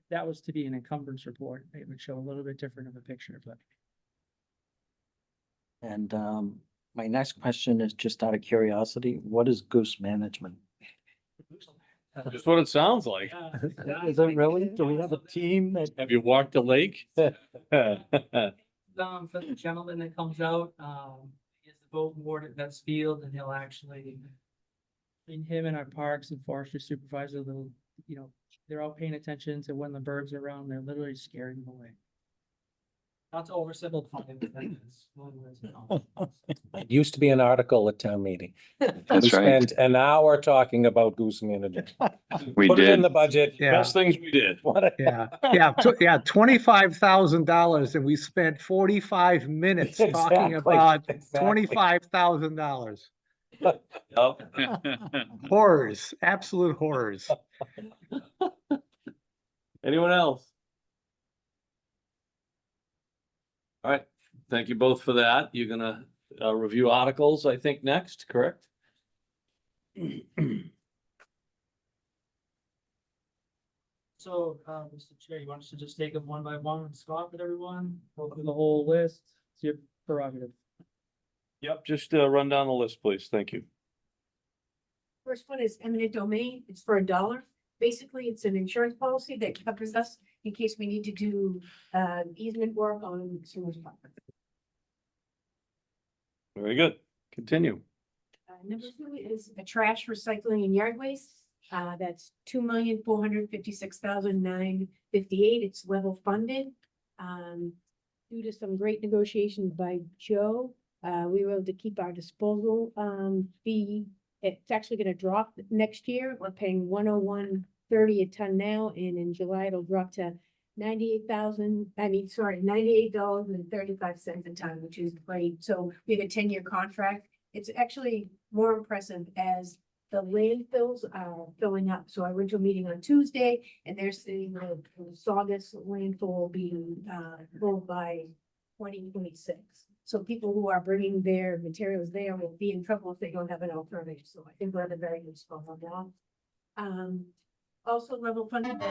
[SPEAKER 14] If that was to be an encumbrance report, it would show a little bit different of a picture, but.
[SPEAKER 6] And my next question is just out of curiosity, what is goose management?
[SPEAKER 1] Just what it sounds like.
[SPEAKER 6] Is it really? Do we have a team that?
[SPEAKER 1] Have you walked the lake?
[SPEAKER 14] For the gentleman that comes out, he has the boat moored at Vets Field, and he'll actually, between him and our parks and forestry supervisor, they're all paying attention to when the birds are around, they're literally scaring them away. Not to oversimplify it, but that's one way to know.
[SPEAKER 2] It used to be an article at town meeting. We
[SPEAKER 9] That's right.
[SPEAKER 2] spent an hour talking about goose management.
[SPEAKER 9] We
[SPEAKER 2] Put it in
[SPEAKER 9] did.
[SPEAKER 2] the budget.
[SPEAKER 7] Yeah.
[SPEAKER 1] Best things we did.
[SPEAKER 2] What a-
[SPEAKER 7] Yeah, $25,000 and we spent 45 minutes talking
[SPEAKER 2] Exactly,
[SPEAKER 7] about
[SPEAKER 2] exactly.
[SPEAKER 7] $25,000.
[SPEAKER 1] Yep.
[SPEAKER 7] Horrors, absolute horrors.
[SPEAKER 1] Anyone else? All right, thank you both for that. You're gonna review articles, I think, next, correct?
[SPEAKER 14] So, Mr. Chair, you want us to just take them one by one and stop with everyone, go through the whole list? It's your prerogative.
[SPEAKER 1] Yep, just run down the list, please. Thank you.
[SPEAKER 13] First one is eminent domain. It's for $1. Basically, it's an insurance policy that covers us in case we need to do easement work on someone's property.
[SPEAKER 1] Very good. Continue.
[SPEAKER 13] Number 2 is a trash recycling and yard waste. That's $2,456,958. It's level funded. Due to some great negotiations by Joe, we were able to keep our disposal fee. It's actually going to drop next year. We're paying $101.30 a ton now, and in July it'll drop to $98.35 a ton, which is great. So we have a 10-year contract. It's actually more impressive as the landfills are filling up. So I went to a meeting on Tuesday, and they're saying that the Saugus landfill will be full by 2026. So people who are bringing their materials there will be in trouble if they don't have an alternative. So I think we're at a very good spot on that. Also level funded,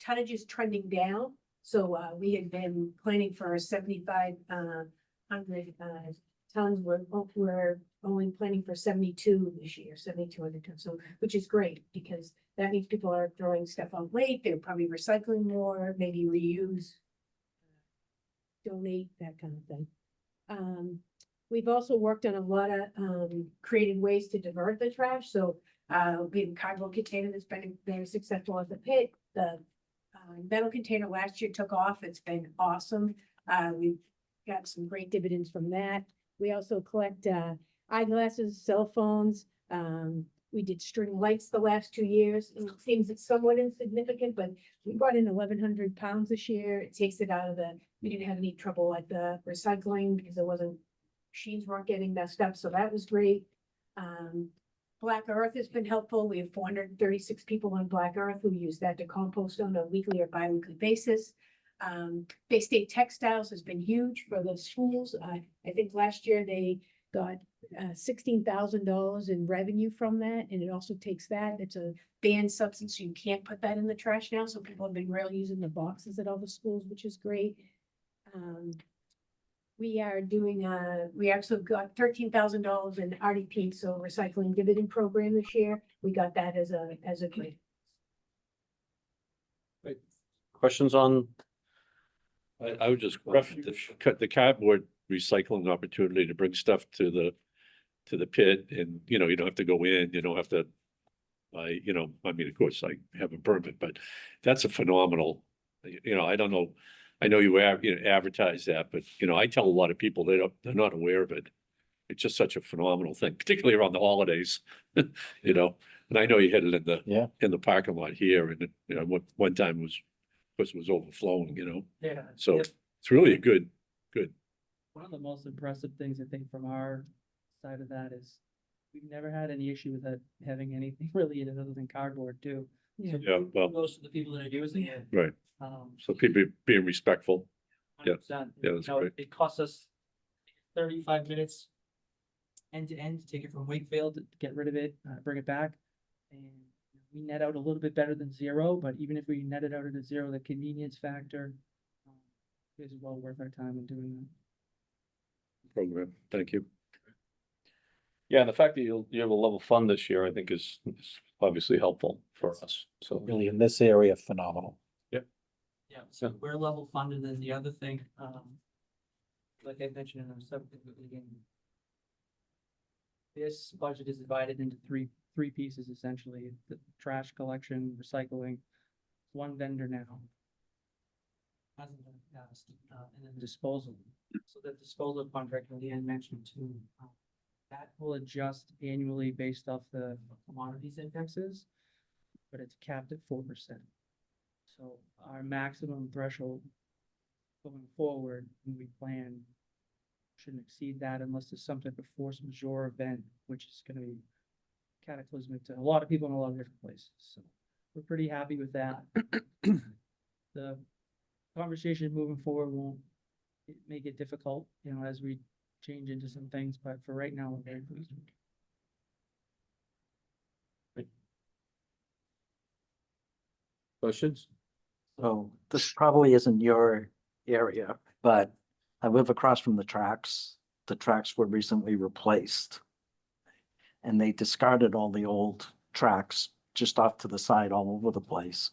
[SPEAKER 13] tonnage is trending down. So we had been planning for 7,500 tons. We're only planning for 72 this year, 7,200 tons. So, which is great because that means people are throwing stuff out late. They're probably recycling more, maybe reuse, donate, that kind of thing. We've also worked on a lot of creative ways to divert the trash. So we have a cardboard container that's been very successful at the pit. The metal container last year took off. It's been awesome. We've got some great dividends from that. We also collect eyeglasses, cell phones. We did string lights the last 2 years. It seems it's somewhat insignificant, but we brought in 1,100 pounds this year. It takes it out of we didn't have any trouble at the recycling because machines weren't getting messed up. So that was great. Black Earth has been helpful. We have 436 people on Black Earth who use that to compost on a weekly or bi-weekly basis. Bay State Textiles has been huge for the schools. I think last year they got $16,000 in revenue from that, and it also takes that. It's a banned substance, so you can't put that in the trash now. So people have been really using the boxes at all the schools, which is great. We are doing we actually got $13,000 in RDP, so recycling dividend program this year. We got that as a grant.
[SPEAKER 1] Questions on?
[SPEAKER 15] I would just cut the cardboard recycling opportunity to bring stuff to the pit, and you don't have to go in, you don't have to. I mean, of course, I have a permit, but that's a phenomenal. I don't know. I know you advertise that, but I tell a lot of people they're not aware of it. It's just such a phenomenal thing, particularly around the holidays. And I know you hit it in the parking lot here, and one time was overflowing.
[SPEAKER 14] Yeah.
[SPEAKER 15] So it's really a good.
[SPEAKER 14] One of the most impressive things I think from our side of that is we've never had any issue with it having anything really in it other than cardboard too. So
[SPEAKER 15] Yeah, well,
[SPEAKER 14] most of the people that are using it.
[SPEAKER 15] right. So people being respectful. Yeah.
[SPEAKER 14] 100%.
[SPEAKER 15] Yeah, that's great.
[SPEAKER 14] It costs us 35 minutes end to end to take it from Wakefield, to get rid of it, bring it back. And we net out a little bit better than zero, but even if we net it out at zero, the convenience factor is well worth our time in doing that.
[SPEAKER 15] Program. Thank you.
[SPEAKER 1] Yeah, and the fact that you have a level fund this year, I think is obviously helpful for us. So
[SPEAKER 2] Really, in this area, phenomenal.
[SPEAKER 14] Yeah, so we're level funded, and the other thing, like I mentioned in our subject at the beginning. This budget is divided into three pieces essentially: the trash collection, recycling, one vendor now. Hasn't been passed, and then disposal. So the disposal contract that Leanne mentioned too, that will adjust annually based off the commodities indexes, but it's capped at 4%. So our maximum threshold going forward, when we plan, shouldn't exceed that unless there's some type of force majeure event, which is gonna be cataclysmic to a lot of people in a lot of different places. So we're pretty happy with that. The conversation moving forward won't make it difficult, as we change into some things, but for right now, we're very pleased.
[SPEAKER 1] questions?
[SPEAKER 6] So this probably isn't your area, but I live across from the tracks. the tracks were recently replaced. And they discarded all the old tracks just off to the side all over the place.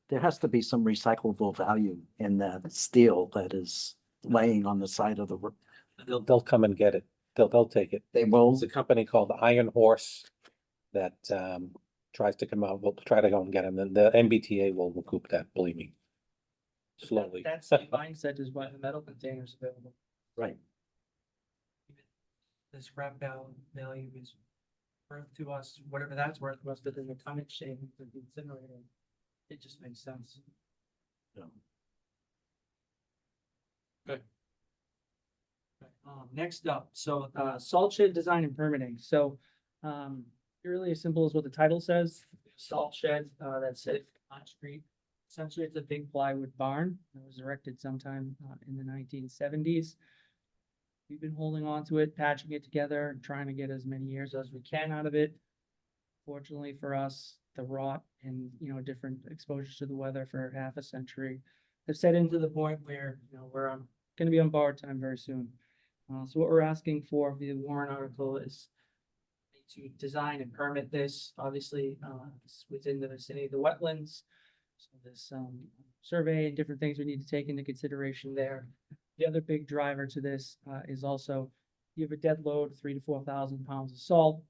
[SPEAKER 6] There has to be some recyclable value in that steel that is laying on the side of the,
[SPEAKER 2] They'll come and get it. They'll take it.
[SPEAKER 6] they will.
[SPEAKER 2] There's a company called Iron Horse that tries to come out, will try to go and get them, and the MBTA will recoup that, believe me. Slowly.
[SPEAKER 14] That's the mindset is why the metal container's available.
[SPEAKER 2] Right.
[SPEAKER 14] The scrap value is worth to us, whatever that's worth to us, but then the tonnage savings of the incinerator, it just makes sense. Next up, so, salt shed design and permitting, so, really as simple as what the title says, salt shed, that's it on street. Essentially, it's a big plywood barn that was erected sometime, in the 1970s. We've been holding on to it, patching it together, and trying to get as many years as we can out of it. Fortunately for us, the rot and, different exposures to the weather for half a century have set into the point where, we're gonna be on borrowed time very soon. So what we're asking for the warrant article is to design and permit this, obviously, it's within the vicinity of the wetlands. So there's survey and different things we need to take into consideration there. The other big driver to this is also you have a dead load, 3,000 to 4,000 pounds of salt.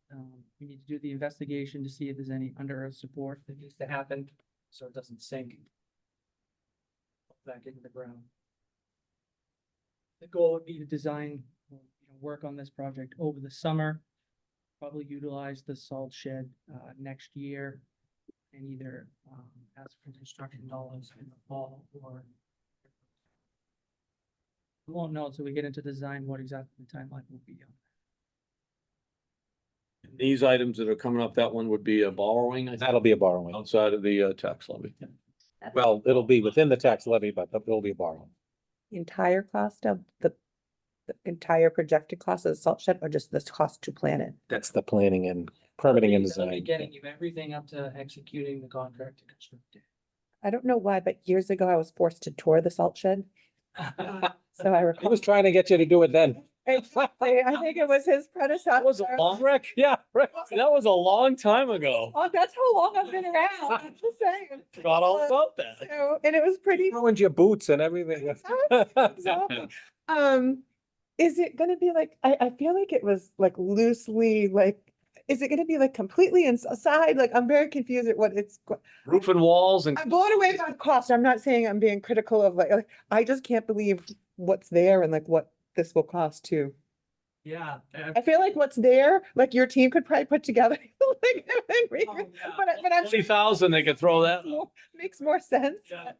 [SPEAKER 14] We need to do the investigation to see if there's any under earth support that needs to happen so it doesn't sink back into the ground. The goal would be to design, work on this project over the summer, probably utilize the salt shed next year and either ask for construction dollars in the fall or we won't know until we get into design what exactly the timeline will be on.
[SPEAKER 1] These items that are coming up, that one would be a borrowing, I think,
[SPEAKER 2] That'll be a borrowing.
[SPEAKER 1] outside of the tax levy.
[SPEAKER 2] Well, it'll be within the tax levy, but it'll be a borrowing.
[SPEAKER 16] The entire cost of the entire projected cost of the salt shed or just this cost to plan it?
[SPEAKER 2] That's the planning and permitting and
[SPEAKER 14] That'll be
[SPEAKER 2] design.
[SPEAKER 14] getting you everything up to executing the contract to construct it.
[SPEAKER 16] I don't know why, but years ago I was forced to tour the salt shed. So I
[SPEAKER 2] He
[SPEAKER 16] recall.
[SPEAKER 2] was trying to get you to do it then.
[SPEAKER 16] Exactly. I think it was his predecessor.
[SPEAKER 1] That was a long wreck. Yeah, right. That was a long time ago.
[SPEAKER 16] Oh, that's how long I've been around. I'm just saying.
[SPEAKER 1] Forgot all about that.
[SPEAKER 16] So, and it was pretty.
[SPEAKER 2] Ruined your boots and everything.
[SPEAKER 16] Exactly. Is it gonna be like, I feel like it was like loosely, like, is it gonna be like completely inside? Like, I'm very confused at what it's.
[SPEAKER 1] Roof and walls and
[SPEAKER 16] I'm blown away by the cost. I'm not saying I'm being critical of like, I just can't believe what's there and like what this will cost too.
[SPEAKER 14] Yeah.
[SPEAKER 16] I feel like what's there, like your team could probably put together. Like, but I'm sure
[SPEAKER 1] 20,000, they could throw that.
[SPEAKER 16] makes more sense.
[SPEAKER 14] Yeah.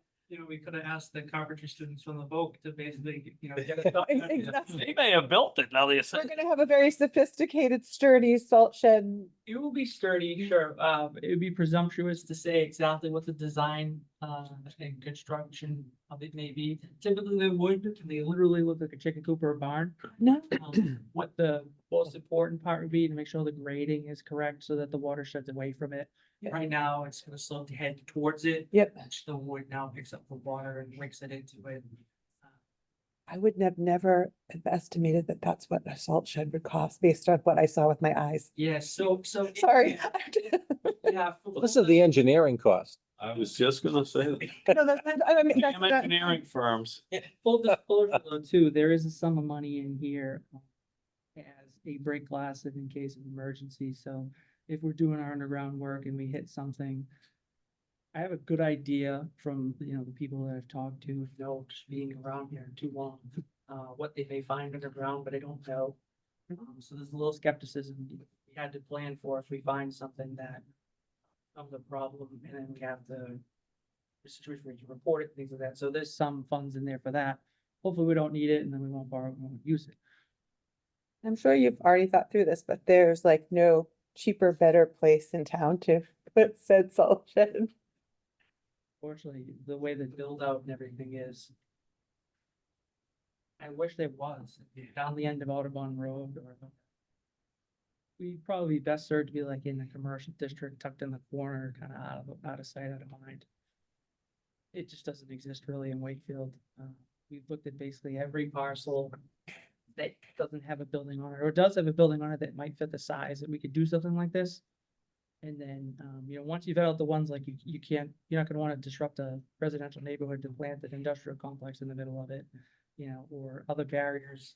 [SPEAKER 14] We could have asked the carpentry students from the Voc to basically, get it done.
[SPEAKER 16] Exactly.
[SPEAKER 1] They may have built it, now they say.
[SPEAKER 16] We're gonna have a very sophisticated, sturdy salt shed.
[SPEAKER 14] It will be sturdy, sure. It would be presumptuous to say exactly what the design and construction of it may be. Typically they would, they literally look like a chicken coop or a barn.
[SPEAKER 16] No.
[SPEAKER 14] What the most important part would be to make sure the grading is correct so that the water sheds away from it.
[SPEAKER 16] Yep.
[SPEAKER 14] Right now, it's gonna slope to head towards it.
[SPEAKER 16] Yep.
[SPEAKER 14] Which the wood now picks up the water and breaks it into it.
[SPEAKER 16] I would have never have estimated that that's what a salt shed would cost based on what I saw with my eyes.
[SPEAKER 14] Yeah, so.
[SPEAKER 16] Sorry.
[SPEAKER 14] Yeah.
[SPEAKER 2] This is the engineering cost.
[SPEAKER 1] I was just gonna say that.
[SPEAKER 16] No, I mean, that's
[SPEAKER 1] Damn
[SPEAKER 16] not.
[SPEAKER 1] engineering firms.
[SPEAKER 14] Full disclosure though, too, there is a sum of money in here as a break glass if in case of emergency, so if we're doing our underground work and we hit something, I have a good idea from, the people that I've talked to, just being around here too long, what they may find underground, but I don't know. So there's a little skepticism we had to plan for if we find something that becomes a problem and then we have the situation where you report it, things like that. So there's some funds in there for that. Hopefully we don't need it and then we won't borrow it, we won't use it.
[SPEAKER 16] I'm sure you've already thought through this, but there's like no cheaper, better place in town to put said salt shed.
[SPEAKER 14] Fortunately, the way the build out and everything is. I wish there was down the end of Audubon Road or. We'd probably be best served to be like in a commercial district tucked in the corner, kind of out of sight, out of mind. It just doesn't exist really in Wakefield. We've looked at basically every parcel that doesn't have a building on it, or does have a building on it that might fit the size, and we could do something like this. And then, once you vet out the ones like you can't, you're not gonna wanna disrupt a residential neighborhood to plant an industrial complex in the middle of it, or other barriers.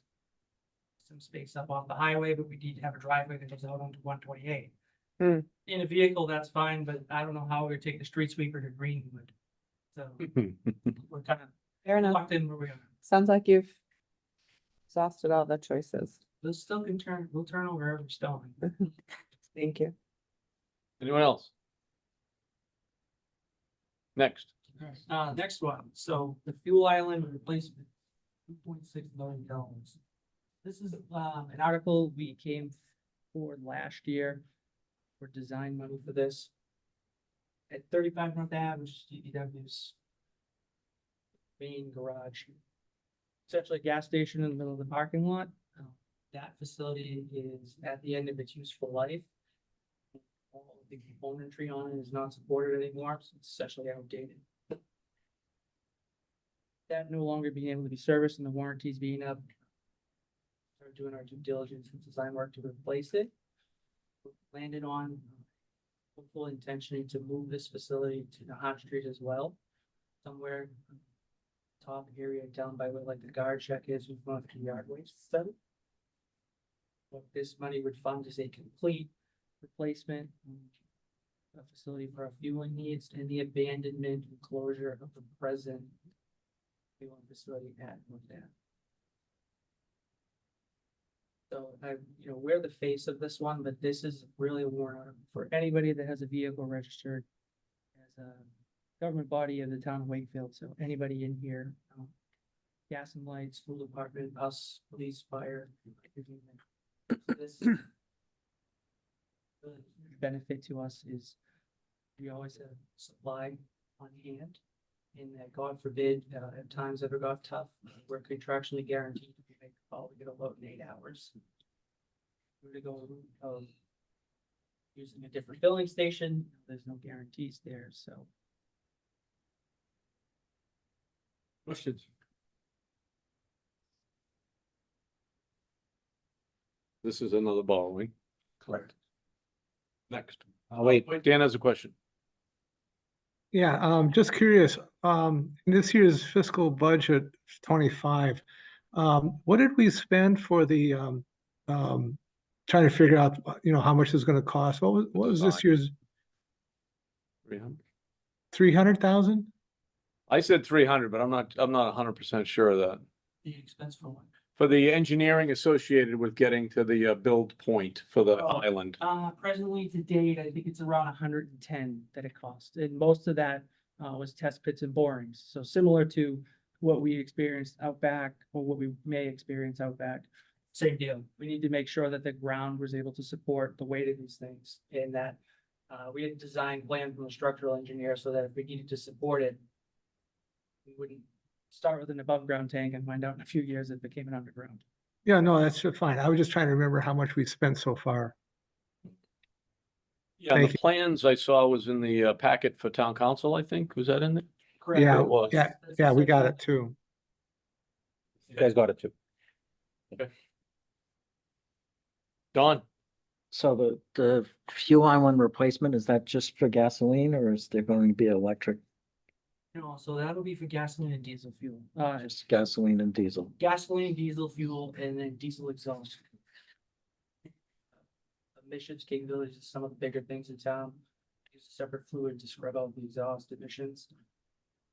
[SPEAKER 14] Some space up off the highway, but we need to have a driveway that goes out onto 128.
[SPEAKER 16] Hmm.
[SPEAKER 14] In a vehicle, that's fine, but I don't know how we would take the street sweeper to Greenwood. So we're kind of
[SPEAKER 16] Fair enough.
[SPEAKER 14] locked in where we are.
[SPEAKER 16] Sounds like you've exhausted all the choices.
[SPEAKER 14] We'll still we'll turn over every stone.
[SPEAKER 16] Thank you.
[SPEAKER 1] Anyone else? Next.
[SPEAKER 14] Next one, so the fuel island replacement, $2.6 million. This is, an article we came forward last year for design money for this. At 35 North Ave, which is DPW's main garage. Essentially a gas station in the middle of the parking lot. That facility is at the end of its useful life. All of the componentry on it is not supported anymore, so it's essentially outdated. That no longer being able to be serviced and the warranties being up. Started doing our due diligence and design work to replace it. Landed on hopeful intention to move this facility to the Hot Street as well. Somewhere top area down by where like the guard check is in front of the yard waste study. What this money would fund is a complete replacement a facility for our fueling needs and the abandonment and closure of the present fueling facility at North Ave. So we're the face of this one, but this is really a warrant article for anybody that has a vehicle registered as a government body of the town of Wakefield. So anybody in here, gas and lights, school department, us, police, fire. So this the benefit to us is we always have supply on hand. And that God forbid, at times ever got tough, we're contractually guaranteed to make a call, we get a load in 8 hours. We're to go using a different filling station, there's no guarantees there, so.
[SPEAKER 1] Questions? This is another borrowing.
[SPEAKER 2] Correct.
[SPEAKER 1] Next.
[SPEAKER 2] Wait.
[SPEAKER 1] Dan has a question.
[SPEAKER 7] Yeah, just curious, in this year's fiscal budget, 25, what did we spend for the, trying to figure out, how much it's gonna cost? What was this year's
[SPEAKER 1] 300.
[SPEAKER 7] 300,000?
[SPEAKER 1] I said 300, but I'm not 100% sure of that.
[SPEAKER 14] The expense for one.
[SPEAKER 1] For the engineering associated with getting to the build point for the
[SPEAKER 14] Oh.
[SPEAKER 1] island.
[SPEAKER 14] Presently to date, I think it's around 110 that it cost, and most of that was test pits and borings. So similar to what we experienced out back, or what we may experience out back. Same deal. We need to make sure that the ground was able to support the weight of these things, and that we had designed plan from a structural engineer so that if we needed to support it, we wouldn't start with an above ground tank and find out in a few years it became an underground.
[SPEAKER 7] Yeah, no, that's fine. I was just trying to remember how much we spent so far.
[SPEAKER 1] Yeah,
[SPEAKER 7] Thank
[SPEAKER 1] the
[SPEAKER 7] you.
[SPEAKER 1] plans I saw was in the packet for town council, I think. Was that in there?
[SPEAKER 14] Correct.
[SPEAKER 7] Yeah,
[SPEAKER 1] It was.
[SPEAKER 7] yeah, we got it too.
[SPEAKER 2] You guys got it too.
[SPEAKER 1] Don?
[SPEAKER 6] So the fuel island replacement, is that just for gasoline or is there going to be electric,
[SPEAKER 14] No, so that'll be for gasoline and diesel fuel.
[SPEAKER 6] just gasoline and diesel?
[SPEAKER 14] Gasoline, diesel fuel, and then diesel exhaust. Emissions capabilities is some of the bigger things in town. Use a separate fluid to scrub out the exhaust emissions.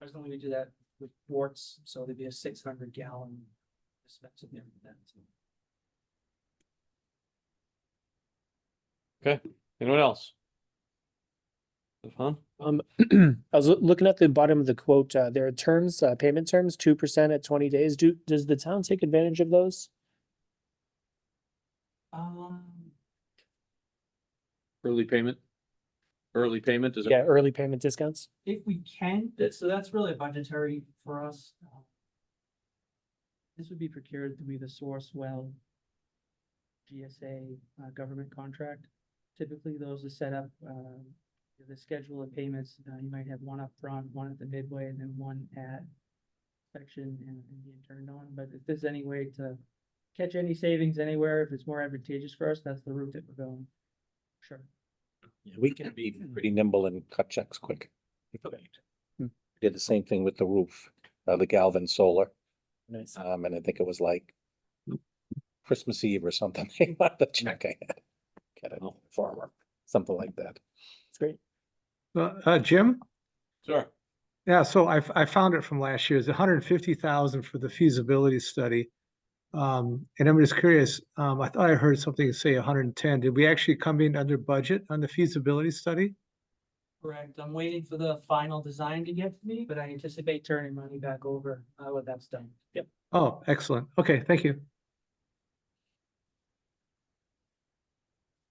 [SPEAKER 14] Presently, we do that with quarts, so there'd be a 600-gallon dispenser there for that.
[SPEAKER 1] Okay, anyone else? Huh?
[SPEAKER 12] I was looking at the bottom of the quote, there are terms, payment terms, 2% at 20 days. Does the town take advantage of those?
[SPEAKER 1] Early payment? Early payment, is it?
[SPEAKER 12] Yeah, early payment discounts?
[SPEAKER 14] If we can, so that's really budgetary for us. This would be procured through the source well GSA government contract. Typically, those are set up, the schedule of payments, you might have one up front, one at the midway, and then one at section and being turned on. But if there's any way to catch any savings anywhere, if it's more advantageous for us, that's the route that we're going. Sure.
[SPEAKER 2] Yeah, we can be pretty nimble and cut checks quick. if we need to. Did the same thing with the roof, the Galvin Solar.
[SPEAKER 12] Nice.
[SPEAKER 2] And I think it was like Christmas Eve or something. They wanted the check I had. Get it farmer, something like that.
[SPEAKER 12] It's great.
[SPEAKER 7] Jim?
[SPEAKER 1] Sure.
[SPEAKER 7] Yeah, so I found it from last year. It's 150,000 for the feasibility study. And I'm just curious, I thought I heard something say 110. Did we actually come in under budget on the feasibility study?
[SPEAKER 14] Correct. I'm waiting for the final design to get to me, but I anticipate turning money back over, when that's done. Yep.
[SPEAKER 7] Oh, excellent. Okay, thank you.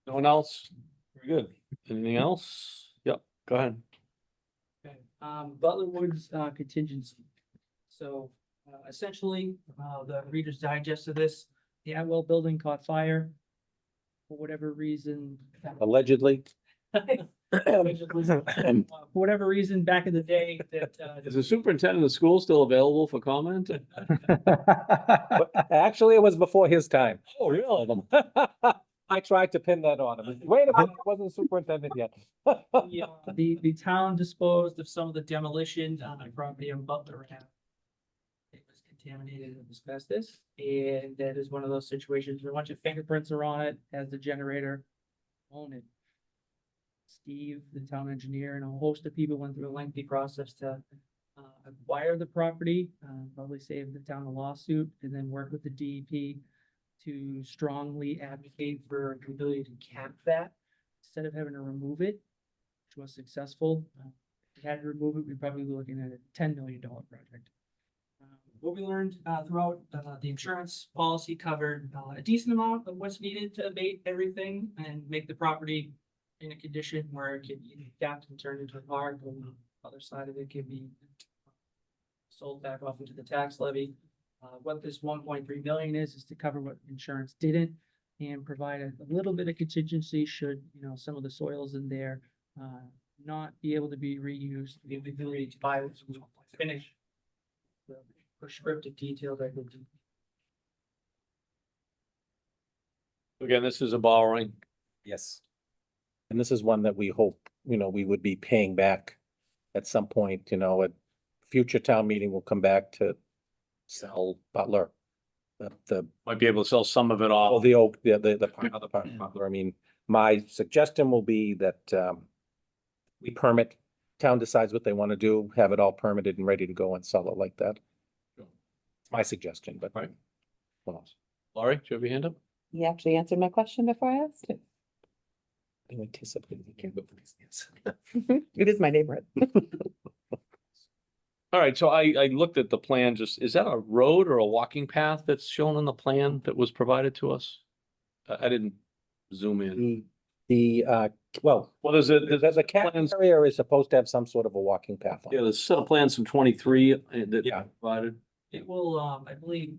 [SPEAKER 1] No one else? Very good. Anything else? Yep, go ahead.
[SPEAKER 14] Okay, Butler Woods, contingency. So, essentially, the Reader's Digest of this, the Atwell building caught fire. For whatever reason.
[SPEAKER 2] Allegedly.
[SPEAKER 14] For whatever reason, back in the day that,
[SPEAKER 1] Is the superintendent of the school still available for comment?
[SPEAKER 2] But actually, it was before his time.
[SPEAKER 1] Oh, really?
[SPEAKER 2] I tried to pin that on him. Wait a minute, I wasn't superintendent yet.
[SPEAKER 14] the town disposed of some of the demolition on the property on Butler Ave. It was contaminated with asbestos, and that is one of those situations where a bunch of fingerprints are on it as the generator owned it. Steve, the town engineer, and a host of people went through a lengthy process to acquire the property, probably save the town a lawsuit, and then work with the DEP to strongly advocate for the ability to cap that instead of having to remove it, which was successful. If we had to remove it, we'd probably be looking at a $10 million project. What we learned throughout the insurance policy covered a decent amount of what's needed to abate everything and make the property in a condition where it can be adapted and turned into a park. On the other side of it can be sold back off into the tax levy. What this 1.3 million is to cover what insurance didn't and provide a little bit of contingency should, some of the soils in there not be able to be reused, the ability to buy it, finish the prescriptive detail that would do.
[SPEAKER 1] Again, this is a borrowing.
[SPEAKER 2] Yes. And this is one that we hope, we would be paying back at some point, at future town meeting, we'll come back to sell Butler. The
[SPEAKER 1] Might be able to sell some of it off.
[SPEAKER 2] Oh, the oak, the other part of Butler. I mean, my suggestion will be that we permit, town decides what they want to do, have it all permitted and ready to go and sell it like that. It's my suggestion, but.
[SPEAKER 1] Right.
[SPEAKER 2] What else?
[SPEAKER 1] Laurie, do you have your hand up?
[SPEAKER 16] You actually answered my question before I asked it.
[SPEAKER 2] I anticipate.
[SPEAKER 16] It is my neighborhood.
[SPEAKER 1] All right, so I looked at the plan, is that a road or a walking path that's shown on the plan that was provided to us? I didn't zoom in.
[SPEAKER 2] Well,
[SPEAKER 1] there's a,
[SPEAKER 2] the cat area is supposed to have some sort of a walking path on
[SPEAKER 1] yeah,
[SPEAKER 2] it.
[SPEAKER 1] there's a set of plans from 23 that
[SPEAKER 2] Yeah.
[SPEAKER 1] provided.
[SPEAKER 14] It will, I believe,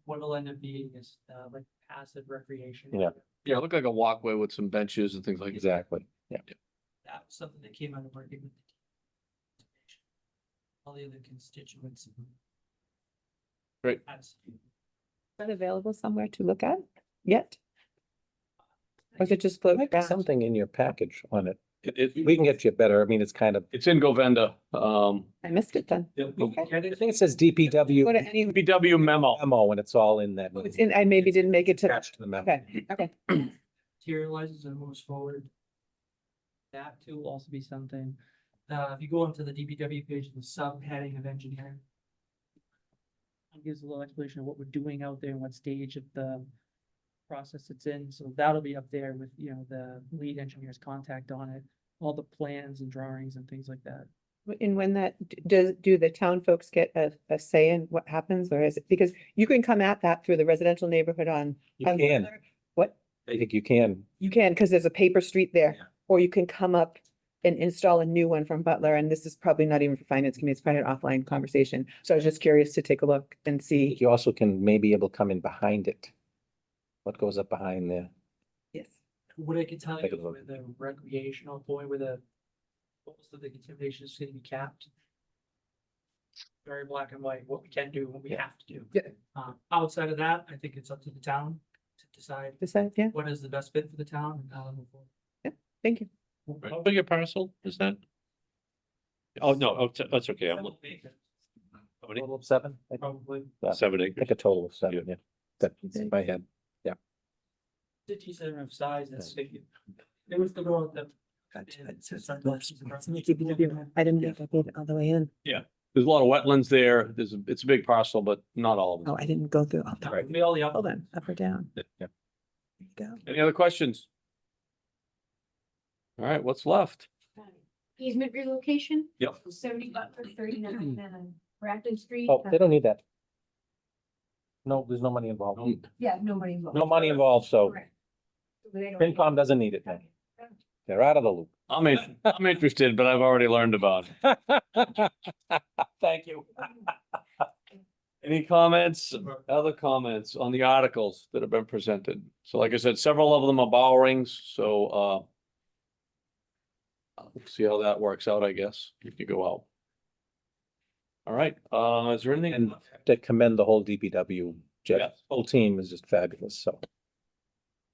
[SPEAKER 14] what it'll end up being is like passive recreation.
[SPEAKER 2] Yeah.
[SPEAKER 1] Yeah, it looked like a walkway with some benches and things like that.
[SPEAKER 2] Exactly, yeah.
[SPEAKER 14] That was something that came out of working with the all the other constituents.
[SPEAKER 1] Great.
[SPEAKER 16] Is that available somewhere to look at yet? Or is it just floating
[SPEAKER 2] Might be
[SPEAKER 16] around?
[SPEAKER 2] something in your package on it.
[SPEAKER 1] It,
[SPEAKER 2] We can get you better, I mean, it's kind of,
[SPEAKER 1] it's in Govenda.
[SPEAKER 16] I missed it then.
[SPEAKER 2] I think it says DPW.
[SPEAKER 16] Go to any,
[SPEAKER 1] BW memo.
[SPEAKER 2] Memo, and it's all in that.
[SPEAKER 16] oh, it's in, I maybe didn't make it to,
[SPEAKER 2] Attached to the memo.
[SPEAKER 16] okay.
[SPEAKER 14] Materializes and moves forward. That too will also be something, if you go onto the DPW page, the subheading of engineering. It gives a little explanation of what we're doing out there and what stage of the process it's in, so that'll be up there with, the lead engineer's contact on it, all the plans and drawings and things like that.
[SPEAKER 16] And when that, do the town folks get a say in what happens, or is it, because you can come at that through the residential neighborhood on.
[SPEAKER 2] You
[SPEAKER 16] on
[SPEAKER 2] can.
[SPEAKER 16] Butler. What?
[SPEAKER 2] I think you can.
[SPEAKER 16] You can, because there's a paper street there, or you can come up and install a new one from Butler, and this is probably not even for finance committee, it's probably an offline conversation. So I was just curious to take a look and see.
[SPEAKER 2] You also can maybe able to come in behind it. What goes up behind there?
[SPEAKER 16] Yes.
[SPEAKER 14] What I can tell
[SPEAKER 2] Take a
[SPEAKER 14] you
[SPEAKER 2] look.
[SPEAKER 14] with the recreational point where most of the contamination is gonna be capped. very black and white, what we can do, what we have to do.
[SPEAKER 2] Yeah.
[SPEAKER 14] Outside of that, I think it's up to the town to decide
[SPEAKER 16] Yeah,
[SPEAKER 14] what is the best fit for the town and how to move forward.
[SPEAKER 16] thank you.
[SPEAKER 15] How big a parcel is that? Oh, no, that's okay. I'm looking. How many?
[SPEAKER 2] Total of 7?
[SPEAKER 14] Probably.
[SPEAKER 2] Yeah,
[SPEAKER 15] 7
[SPEAKER 2] I
[SPEAKER 15] acres.
[SPEAKER 2] think a total of 7, yeah. That's in my head.
[SPEAKER 14] Cities that are of size, that's big. It was the road that.
[SPEAKER 16] I didn't think I made it all the way in.
[SPEAKER 1] There's a lot of wetlands there. It's a big parcel, but not all of them.
[SPEAKER 16] Oh, I didn't go through all the,
[SPEAKER 1] Right.
[SPEAKER 14] We all the.
[SPEAKER 16] hold on, up or down.
[SPEAKER 1] Yeah.
[SPEAKER 16] There you go.
[SPEAKER 1] Any other questions? All right, what's left?
[SPEAKER 13] Easement relocation,
[SPEAKER 1] Yep.
[SPEAKER 13] 70 Butler, 39 Grafton Street.
[SPEAKER 2] Oh, they don't need that. No, there's no money involved.
[SPEAKER 13] Yeah, nobody involved.
[SPEAKER 2] No money involved, so
[SPEAKER 13] Correct. So they don't-
[SPEAKER 2] FinCom doesn't need it.
[SPEAKER 13] Okay.
[SPEAKER 2] They're out of the loop.
[SPEAKER 1] I'm interested, but I've already learned about it.
[SPEAKER 2] Thank you.
[SPEAKER 1] Any comments, other comments on the articles that have been presented? So like I said, several of them are borrowings, so we'll see how that works out, I guess, if you go out. All right, is there anything?
[SPEAKER 2] And to commend the whole DPW, Jeff,
[SPEAKER 1] Yeah.
[SPEAKER 2] whole team is just fabulous, so.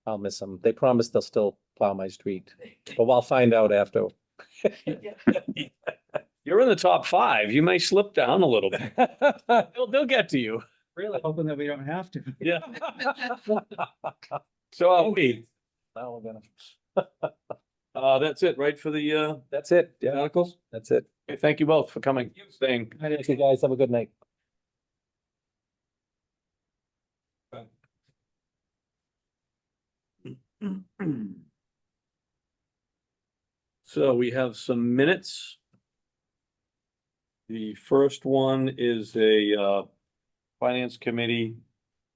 [SPEAKER 2] I'll miss them. They promised they'll still plow my street, but I'll find out after.
[SPEAKER 1] You're in the top 5. You may slip down a little bit. They'll get to you.
[SPEAKER 14] Really hoping that we don't have to.
[SPEAKER 1] Yeah. So are we.
[SPEAKER 2] Now we're gonna.
[SPEAKER 1] That's it, right, for the
[SPEAKER 2] That's it. Yeah,
[SPEAKER 1] articles?
[SPEAKER 2] that's it.
[SPEAKER 1] Okay, thank you both for coming, staying.
[SPEAKER 2] Thank you guys. Have a good night.
[SPEAKER 1] So we have some minutes. The first one is a Finance Committee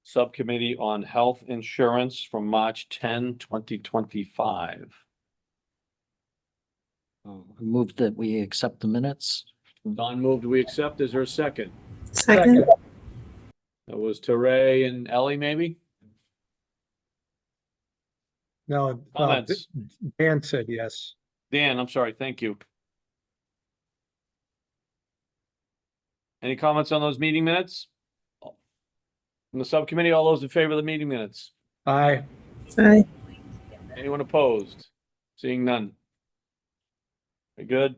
[SPEAKER 1] Subcommittee on Health Insurance from March 10, 2025.
[SPEAKER 6] Move that we accept the minutes.
[SPEAKER 1] Don moved, we accept. Is there a second?
[SPEAKER 16] Second.
[SPEAKER 1] That was Teray and Ellie, maybe?
[SPEAKER 7] No,
[SPEAKER 1] Comments?
[SPEAKER 7] Dan said yes.
[SPEAKER 1] Dan, I'm sorry, thank you. Any comments on those meeting minutes? From the subcommittee, all those in favor of the meeting minutes?
[SPEAKER 7] Aye.
[SPEAKER 16] Aye.
[SPEAKER 1] Anyone opposed? Seeing none. Very good.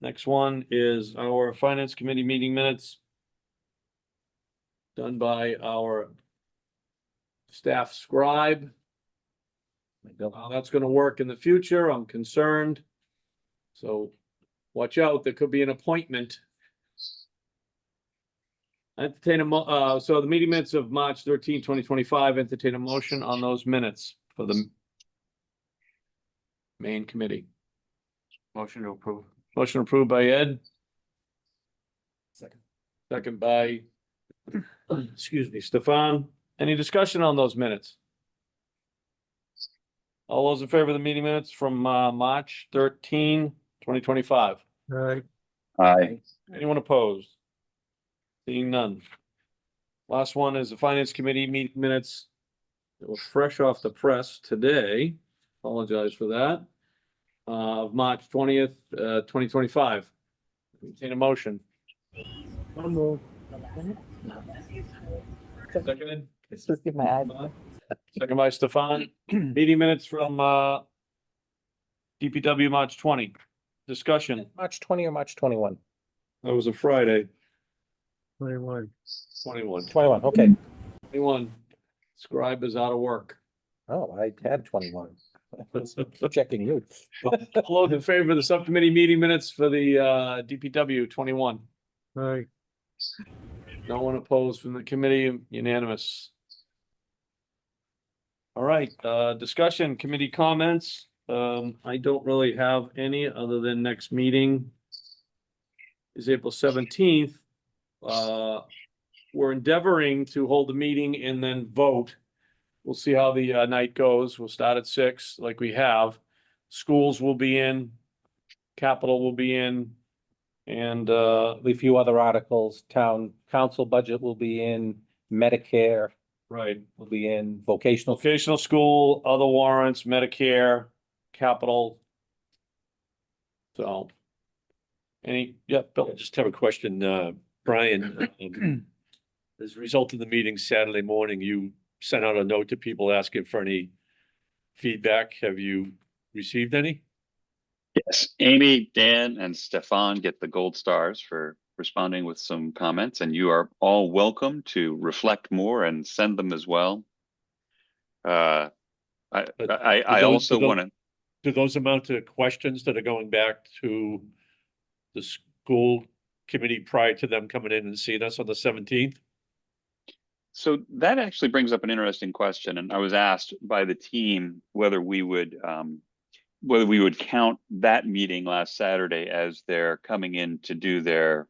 [SPEAKER 1] Next one is our Finance Committee meeting minutes. Done by our staff scribe. How that's gonna work in the future, I'm concerned. So watch out, there could be an appointment. Entertain so the meeting minutes of March 13, 2025. Entertain a motion on those minutes for the main committee.
[SPEAKER 5] Motion to approve.
[SPEAKER 1] Motion approved by Ed.
[SPEAKER 5] Second.
[SPEAKER 1] Second by, excuse me, Stefan. Any discussion on those minutes? All those in favor of the meeting minutes from March 13, 2025?
[SPEAKER 7] Aye.
[SPEAKER 9] Aye.
[SPEAKER 1] Anyone opposed? Seeing none. Last one is the Finance Committee meeting minutes. It was fresh off the press today. Apologize for that. Of March 20th, 2025. Entertain a motion. Seconded.
[SPEAKER 16] Let's just give my eye.
[SPEAKER 1] Second by Stefan. Meeting minutes from DPW March 20. Discussion.
[SPEAKER 2] March 20 or March 21?
[SPEAKER 1] That was a Friday.
[SPEAKER 7] 21.
[SPEAKER 1] 21.
[SPEAKER 2] 21, okay.
[SPEAKER 1] 21. Scribe is out of work.
[SPEAKER 2] Oh, I had 21. Checking you.
[SPEAKER 1] All those in favor of the subcommittee meeting minutes for the DPW 21.
[SPEAKER 7] Aye.
[SPEAKER 1] No one opposed from the committee, unanimous. All right, discussion, committee comments. I don't really have any other than next meeting is April 17th. We're endeavoring to hold a meeting and then vote. We'll see how the night goes. We'll start at 6 like we have. Schools will be in, capital will be in, and
[SPEAKER 2] A few other articles, town council budget will be in, Medicare
[SPEAKER 1] right.
[SPEAKER 2] will be in, vocational.
[SPEAKER 1] Vocational school, other warrants, Medicare, capital. So. Yeah,
[SPEAKER 15] I
[SPEAKER 1] Bill,
[SPEAKER 15] just have a question. Brian, as a result of the meeting Saturday morning, you sent out a note to people asking for any feedback. Have you received any?
[SPEAKER 9] Yes, Amy, Dan, and Stefan get the gold stars for responding with some comments, and you are all welcome to reflect more and send them as well. I also want to.
[SPEAKER 15] Do those amount to questions that are going back to the school committee prior to them coming in and seeing us on the 17th?
[SPEAKER 9] So that actually brings up an interesting question, and I was asked by the team whether we would count that meeting last Saturday as they're coming in to do their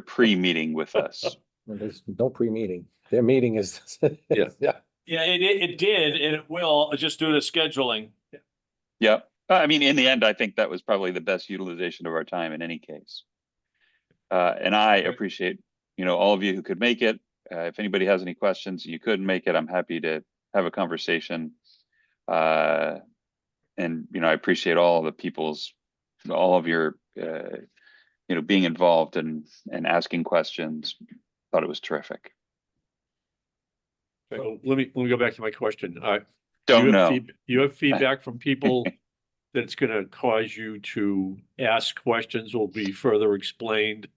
[SPEAKER 9] pre-meeting with us.
[SPEAKER 2] Well, there's no pre-meeting. Their meeting is.
[SPEAKER 15] Yeah.
[SPEAKER 2] Yeah.
[SPEAKER 1] Yeah, it did, and it will, just due to scheduling.
[SPEAKER 9] Yep. I mean, in the end, I think that was probably the best utilization of our time in any case. And I appreciate, all of you who could make it. If anybody has any questions, you couldn't make it, I'm happy to have a conversation. And, I appreciate all of your, being involved and asking questions. Thought it was terrific.
[SPEAKER 15] So let me go back to my question.
[SPEAKER 9] Don't know.
[SPEAKER 15] You have feedback from people that it's gonna cause you to ask questions will be further explained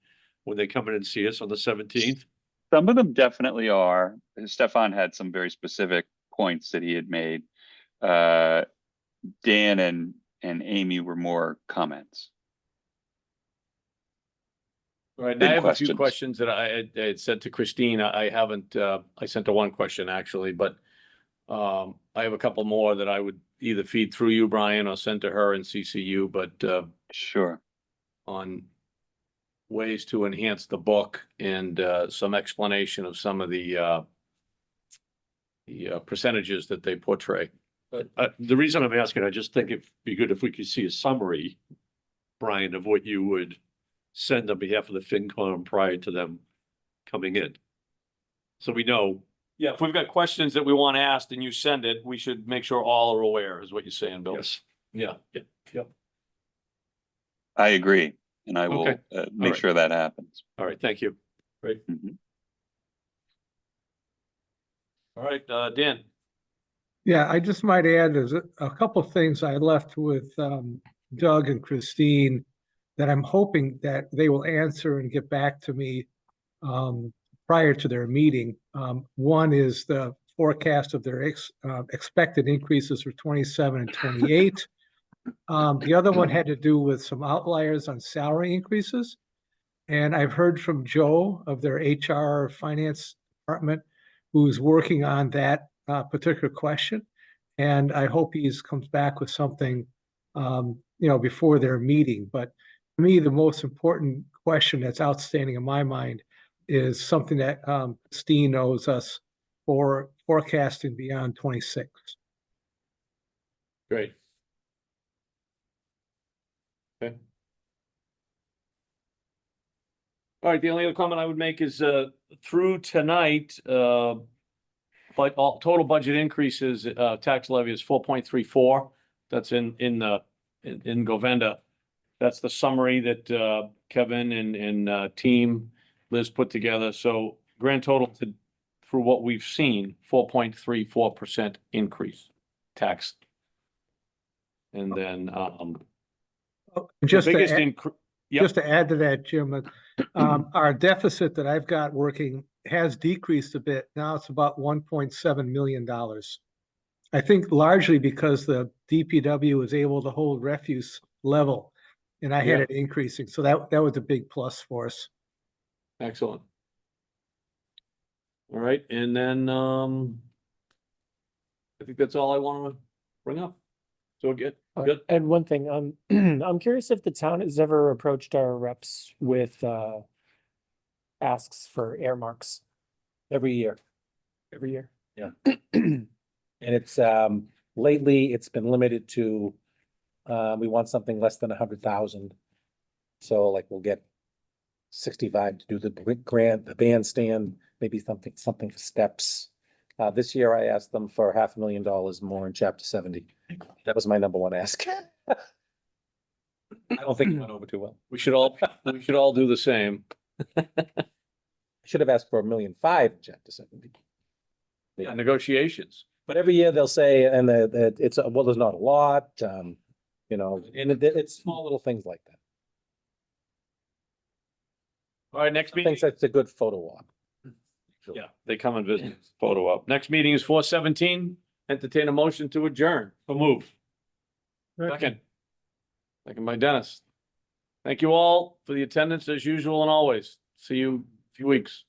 [SPEAKER 15] when they come in and see us on the 17th?
[SPEAKER 9] Some of them definitely are. Stefan had some very specific points that he had made. Dan and Amy were more comments.
[SPEAKER 1] Right, and
[SPEAKER 9] Big
[SPEAKER 1] I have a few
[SPEAKER 9] questions.
[SPEAKER 1] questions that I had sent to Christine. I haven't, I sent her one question actually, but I have a couple more that I would either feed through you, Brian, or send to her and CC you, but
[SPEAKER 9] Sure.
[SPEAKER 1] on ways to enhance the book and some explanation of some of the percentages that they portray.
[SPEAKER 15] The reason I'm asking, I just think it'd be good if we could see a summary, Brian, of what you would send on behalf of the FinCom prior to them coming in. So we know.
[SPEAKER 1] Yeah, if we've got questions that we want asked and you send it, we should make sure all are aware, is what you're saying, Bill.
[SPEAKER 15] Yes.
[SPEAKER 1] Yeah.
[SPEAKER 15] Yep.
[SPEAKER 9] I agree. And I will
[SPEAKER 15] Okay.
[SPEAKER 9] make
[SPEAKER 15] right.
[SPEAKER 9] sure that happens.
[SPEAKER 15] All right, thank you. Great.
[SPEAKER 9] Mhm.
[SPEAKER 1] All right, Dan.
[SPEAKER 7] Yeah, I just might add, there's a couple of things I left with Doug and Christine that I'm hoping that they will answer and get back to me prior to their meeting. One is the forecast of their expected increases for 27 and 28. The other one had to do with some outliers on salary increases. And I've heard from Joe of their HR finance department, who's working on that particular question. And I hope comes back with something, before their meeting. But to me, the most important question that's outstanding in my mind is something that Christine owes us for forecasting beyond 26.
[SPEAKER 1] Great. Okay. All right, the only other comment I would make is through tonight, but all total budget increases, tax levy is 4.34. That's in Govenda. That's the summary that Kevin and team Liz put together. So grand total through what we've seen, 4.34% increase tax. And then
[SPEAKER 7] Just
[SPEAKER 1] the
[SPEAKER 7] to
[SPEAKER 1] biggest
[SPEAKER 7] add,
[SPEAKER 1] increase.
[SPEAKER 7] just to add to that, Jim, our deficit that I've got working has decreased a bit. Now it's about $1.7 million. I think largely because the DPW was able to hold refuse level and I had
[SPEAKER 1] Yeah.
[SPEAKER 7] it increasing. So that was a big plus for us.
[SPEAKER 1] Excellent. All right, and then I think that's all I want to bring up. So good.
[SPEAKER 12] And one thing, I'm curious if the town has ever approached our reps with asks for earmarks
[SPEAKER 2] Every year.
[SPEAKER 12] every year.
[SPEAKER 2] Yeah. And it's lately it's been limited to we want something less than 100,000. So like we'll get 65 to do the grant, the bandstand, maybe something for steps. This year I asked them for $500,000 more in chapter 70. That was my number one ask. I don't think it went over too well.
[SPEAKER 1] We should all do the same.
[SPEAKER 2] Should have asked for 1.5 million in chapter 70.
[SPEAKER 1] Yeah, negotiations.
[SPEAKER 2] But every year they'll say, and that it's, well, there's not a lot, you know, and it's small little things like that.
[SPEAKER 1] All right, next
[SPEAKER 2] I
[SPEAKER 1] meeting.
[SPEAKER 2] think that's a good photo op.
[SPEAKER 1] Yeah, they come and visit, photo up. Next meeting is 4/17. Entertain a motion to adjourn. So move. Second. Second by Dennis. Thank you all for the attendance as usual and always. See you in a few weeks.